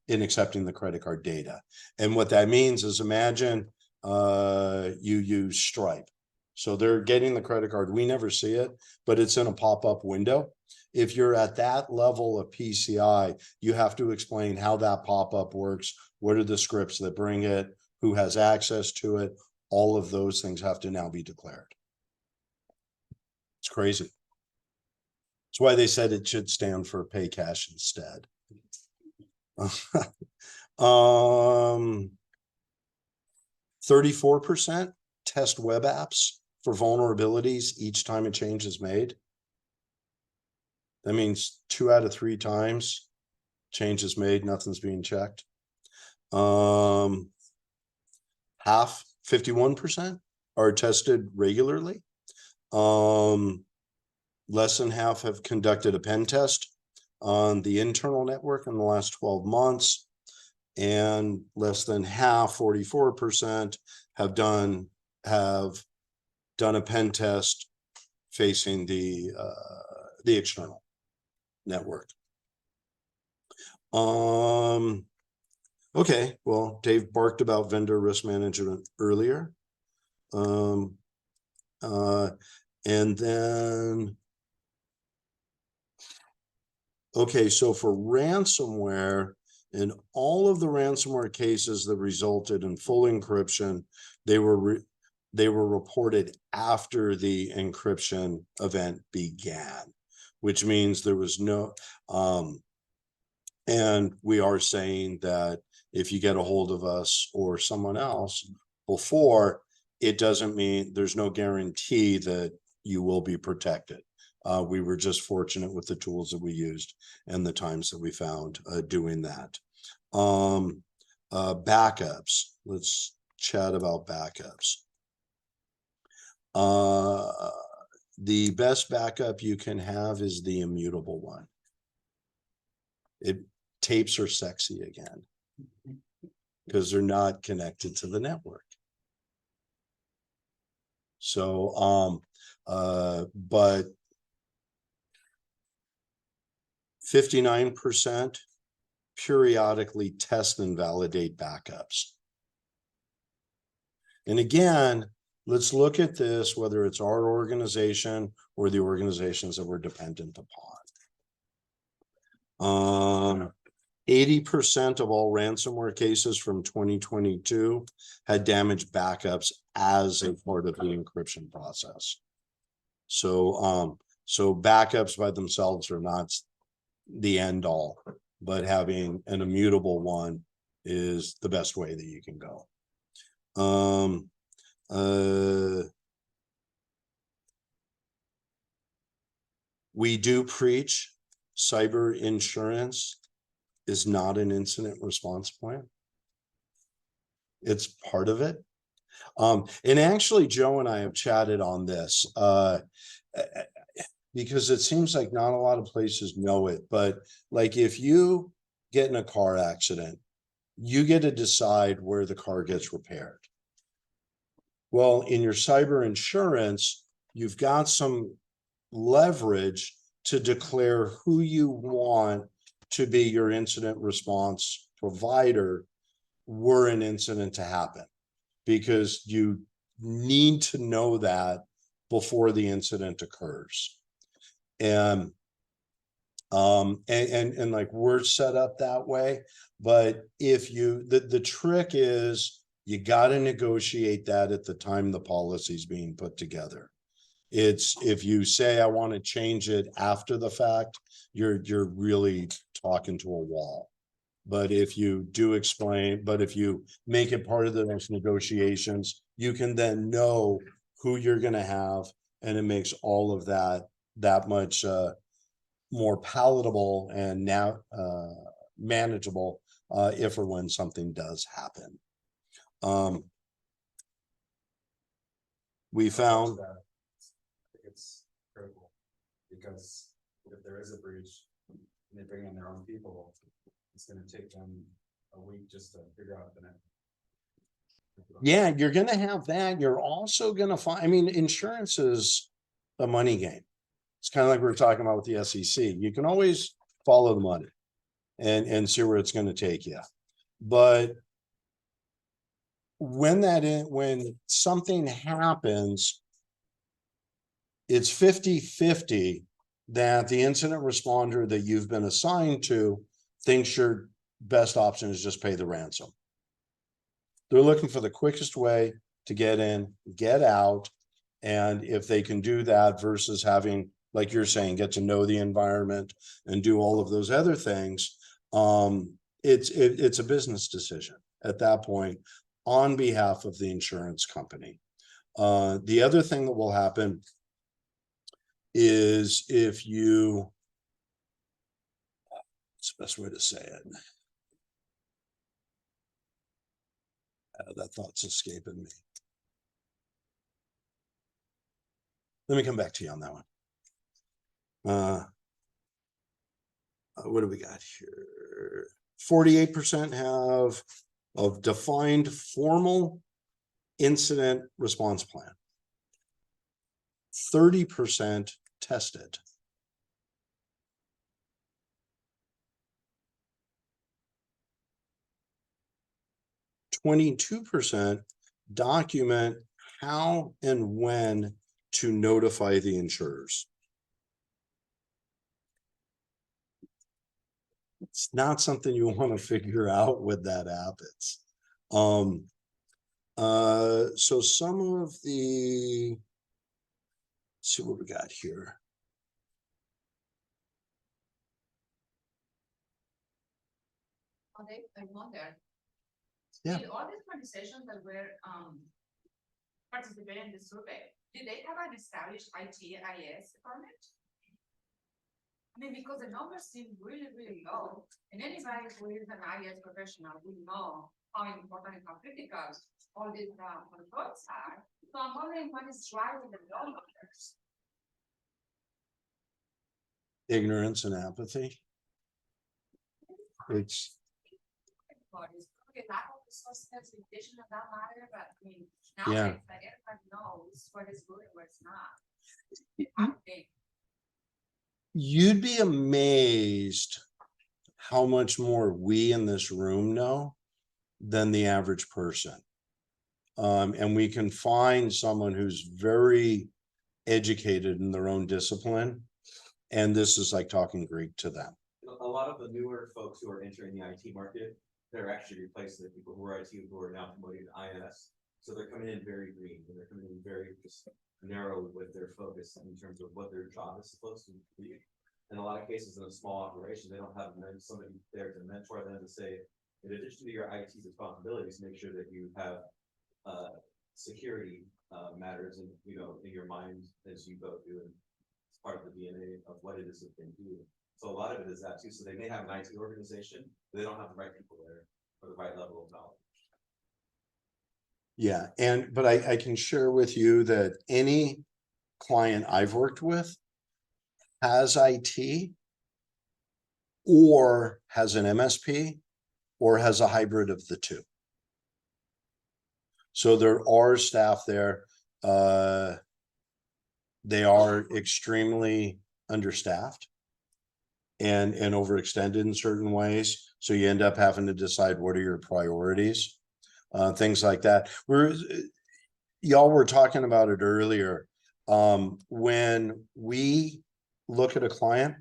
in accepting the credit card data. And what that means is, imagine you use Stripe. So they're getting the credit card. We never see it, but it's in a pop-up window. If you're at that level of PCI, you have to explain how that pop-up works. What are the scripts that bring it? Who has access to it? All of those things have to now be declared. It's crazy. That's why they said it should stand for pay cash instead. 34% test web apps for vulnerabilities each time a change is made. That means 2 out of 3 times change is made, nothing's being checked. Half, 51% are tested regularly. Less than half have conducted a pen test on the internal network in the last 12 months. And less than half, 44%, have done a pen test facing the external network. Okay, well, Dave barked about vendor risk management earlier. And then, okay, so for ransomware, in all of the ransomware cases that resulted in full encryption, they were reported after the encryption event began, which means there was no, and we are saying that if you get a hold of us or someone else before, it doesn't mean there's no guarantee that you will be protected. We were just fortunate with the tools that we used and the times that we found doing that. Backups. Let's chat about backups. The best backup you can have is the immutable one. Tapes are sexy again because they're not connected to the network. So, but 59% periodically test and validate backups. And again, let's look at this, whether it's our organization or the organizations that we're dependent upon. 80% of all ransomware cases from 2022 had damaged backups as a part of the encryption process. So, so backups by themselves are not the end all, but having an immutable one is the best way that you can go. We do preach cyber insurance is not an incident response plan. It's part of it. And actually, Joe and I have chatted on this, because it seems like not a lot of places know it, but like if you get in a car accident, you get to decide where the car gets repaired. Well, in your cyber insurance, you've got some leverage to declare who you want to be your incident response provider were an incident to happen, because you need to know that before the incident occurs. And like we're set up that way, but if you, the trick is you got to negotiate that at the time the policy is being put together. It's, if you say I want to change it after the fact, you're really talking to a wall. But if you do explain, but if you make it part of the next negotiations, you can then know who you're going to have, and it makes all of that much more palatable and now manageable if or when something does happen. We found I think it's critical, because if there is a breach and they bring in their own people, it's gonna take them a week just to figure out the net. yeah, you're going to have that. You're also going to find, I mean, insurance is a money game. It's kind of like we were talking about with the SEC. You can always follow the money and see where it's going to take you. But when something happens, it's 50-50 that the incident responder that you've been assigned to thinks your best option is just pay the ransom. They're looking for the quickest way to get in, get out. And if they can do that versus having, like you're saying, get to know the environment and do all of those other things, it's a business decision at that point on behalf of the insurance company. The other thing that will happen is if you, what's the best way to say it? That thought's escaping me. Let me come back to you on that one. What do we got here? 48% have of defined formal incident response plan. 30% tested. 22% document how and when to notify the insurers. It's not something you want to figure out when that happens. So some of the, let's see what we got here. I wonder. Yeah. In all these conversations that were participating in the survey, did they have an established ITIS department? I mean, because the numbers seem really, really low, and anybody who is an IS professional will know how important and how critical all these controls are. So I'm wondering what is driving the low numbers. Ignorance and apathy. It's Okay, lack of resources, vision of that matter, but I mean, now Yeah. it's like everybody knows what is good and what's not. I think. You'd be amazed how much more we in this room know than the average person. And we can find someone who's very educated in their own discipline, and this is like talking Greek to them. A lot of the newer folks who are entering the IT market, they're actually replacing the people who are IT who are now promoted to IS. So they're coming in very green, and they're coming in very just narrow with their focus in terms of what their job is supposed to be. In a lot of cases, in a small operation, they don't have somebody there to mentor them to say, in addition to your IT responsibilities, make sure that you have security matters in your mind as you go through, and it's part of the DNA of what it is that they do. So a lot of it is that too. So they may have an IT organization, but they don't have the right people there for the right level of knowledge. Yeah, but I can share with you that any client I've worked with has IT or has an MSP or has a hybrid of the two. So there are staff there. They are extremely understaffed and overextended in certain ways. So you end up having to decide what are your priorities, things like that. Y'all were talking about it earlier. When we look at a client,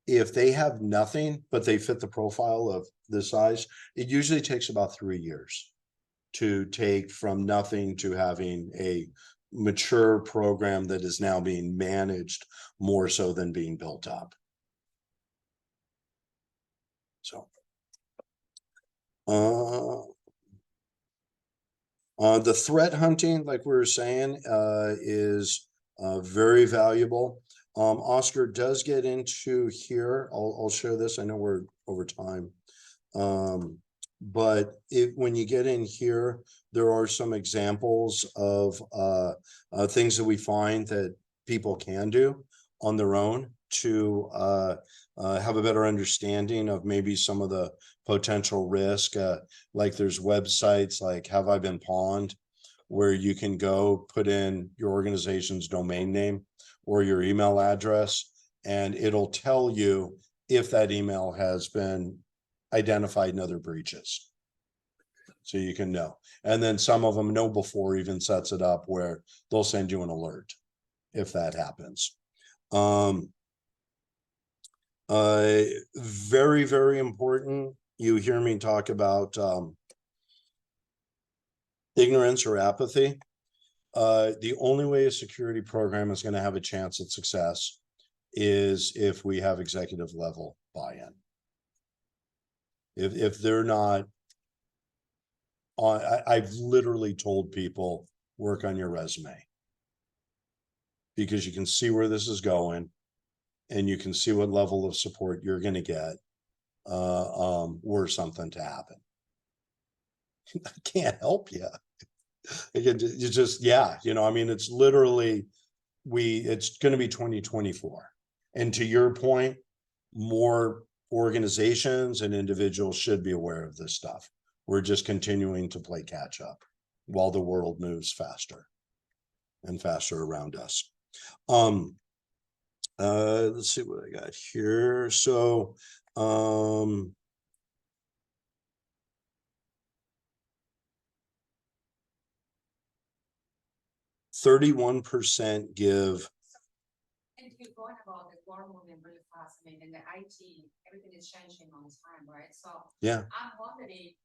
if they have nothing, but they fit the profile of the size, it usually takes about 3 years to take from nothing to having a mature program that is now being managed more so than being built up. So, the threat hunting, like we were saying, is very valuable. Oscar does get into here. I'll share this. I know we're over time. But when you get in here, there are some examples of things that we find that people can do on their own to have a better understanding of maybe some of the potential risk. Like there's websites like Have I Been Pawned, where you can go put in your organization's domain name or your email address, and it'll tell you if that email has been identified in other breaches. So you can know. And then some of them know before even sets it up, where they'll send you an alert if that happens. Very, very important. You hear me talk about ignorance or apathy. The only way a security program is going to have a chance at success is if we have executive level buy-in. If they're not on, I've literally told people, work on your resume, because you can see where this is going and you can see what level of support you're going to get were something to happen. I can't help you. You just, yeah, I mean, it's literally, it's going to be 2024. And to your point, more organizations and individuals should be aware of this stuff. We're just continuing to play catch up while the world moves faster and faster around us. Let's see what I got here. So, 31% give. And you're going about the world moving really fast, I mean, in the IT, everything is changing all the time, right? So Yeah. I'm wondering,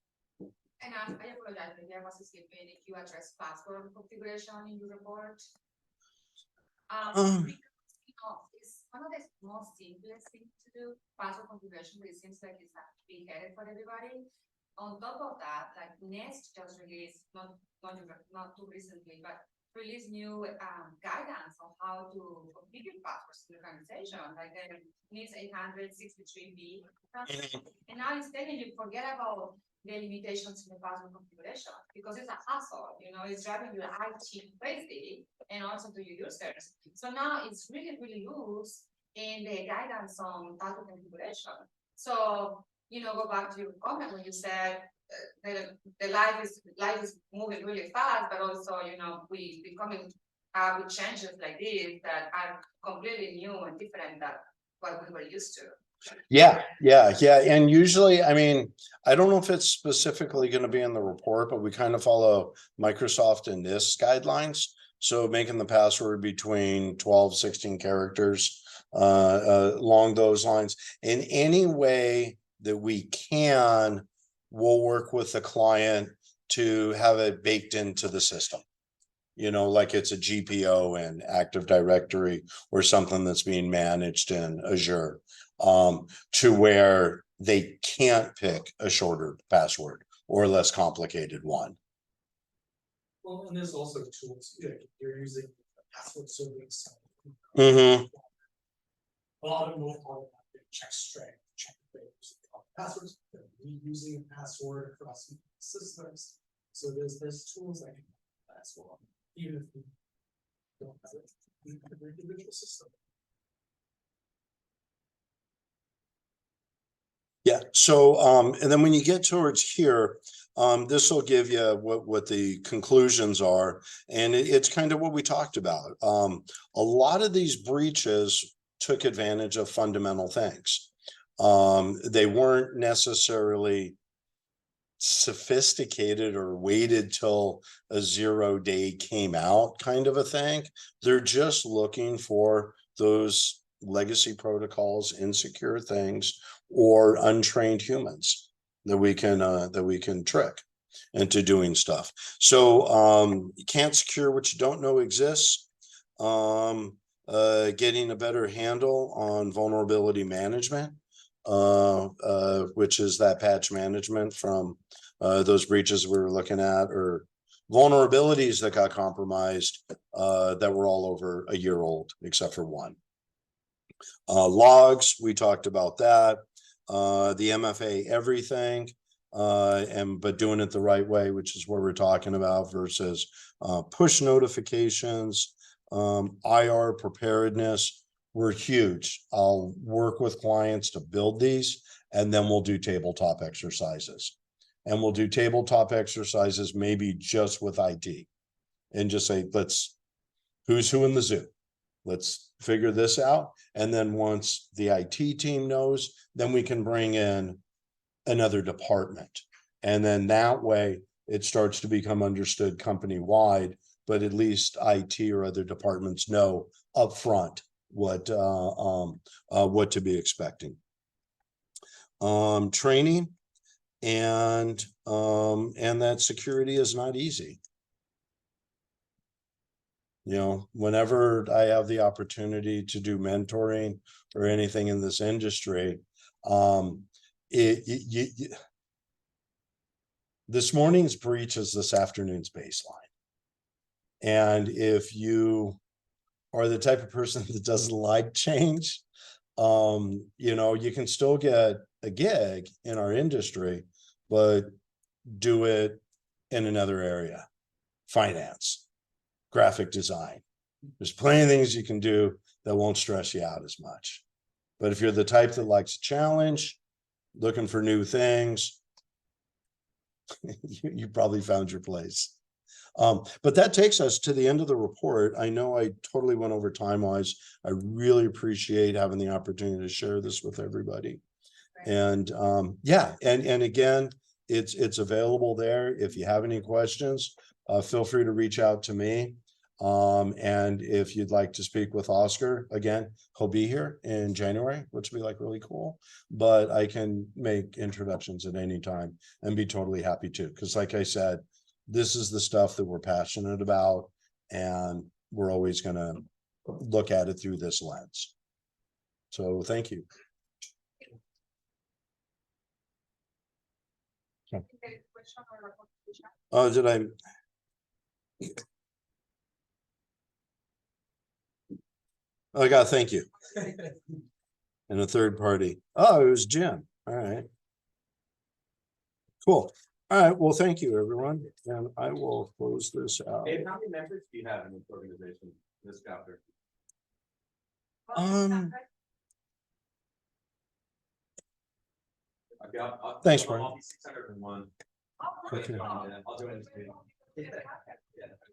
and I apologize, maybe I was skipping if you address password configuration in your report. Because, it's one of the most simplest things to do, password configuration, but it seems like it's not big headed for everybody. On top of that, like Nest just released, not too recently, but release new guidance on how to configure passwords in the organization. Like there needs 863B. And now it's telling you forget about the limitations in the password configuration, because it's a hassle, it's driving your IT crazy and also to your users. So now it's really, really loose in the guidance on password configuration. So, go back to your comment when you said the life is moving really fast, but also, we becoming with changes like this that are completely new and different than what we were used to. Yeah. And usually, I mean, I don't know if it's specifically going to be in the report, but we kind of follow Microsoft and NIST guidelines. So making the password between 12, 16 characters along those lines. In any way that we can, we'll work with the client to have it baked into the system. You know, like it's a GPO in Active Directory or something that's being managed in Azure, to where they can't pick a shorter password or a less complicated one. Well, and there's also tools, you're using password service. Mm-hmm. A lot of them will call it check strength, check passwords, reusing a password across systems. So there's tools that can help that as well, even if we don't have it in every individual system. Yeah, so and then when you get towards here, this will give you what the conclusions are, and it's kind of what we talked about. A lot of these breaches took advantage of fundamental things. They weren't necessarily sophisticated or waited till a 0-day came out kind of a thing. They're just looking for those legacy protocols, insecure things, or untrained humans that we can trick into doing stuff. So you can't secure what you don't know exists. Getting a better handle on vulnerability management, which is that patch management from those breaches we were looking at, or vulnerabilities that got compromised that were all over a year old, except for one. Logs, we talked about that. The MFA everything, but doing it the right way, which is what we're talking about, versus push notifications, IR preparedness were huge. I'll work with clients to build these, and then we'll do tabletop exercises. And we'll do tabletop exercises maybe just with IT, and just say, who's who in the zoo? Let's figure this out. And then once the IT team knows, then we can bring in another department. And then that way it starts to become understood company-wide, but at least IT or other departments know upfront what to be expecting. Training and that security is not easy. You know, whenever I have the opportunity to do mentoring or anything in this industry, this morning's breach is this afternoon's baseline. And if you are the type of person that doesn't like change, you know, you can still get a gig in our industry, but do it in another area, finance, graphic design. There's plenty of things you can do that won't stress you out as much. But if you're the type that likes a challenge, looking for new things, you probably found your place. But that takes us to the end of the report. I know I totally went over time-wise. I really appreciate having the opportunity to share this with everybody. And yeah, and again, it's available there. If you have any questions, feel free to reach out to me. And if you'd like to speak with Oscar, again, he'll be here in January, which will be like really cool. But I can make introductions at any time and be totally happy to, because like I said, this is the stuff that we're passionate about, and we're always going to look at it through this lens. So thank you. Did I? I got thank you. And a third party. Oh, it was Jim. All right. Cool. All right. Well, thank you, everyone. And I will close this out. Dave, how many members do you have in this organization, this chapter? Thanks, Brian. I'll be 601. Okay. I'll join this meeting. Yeah.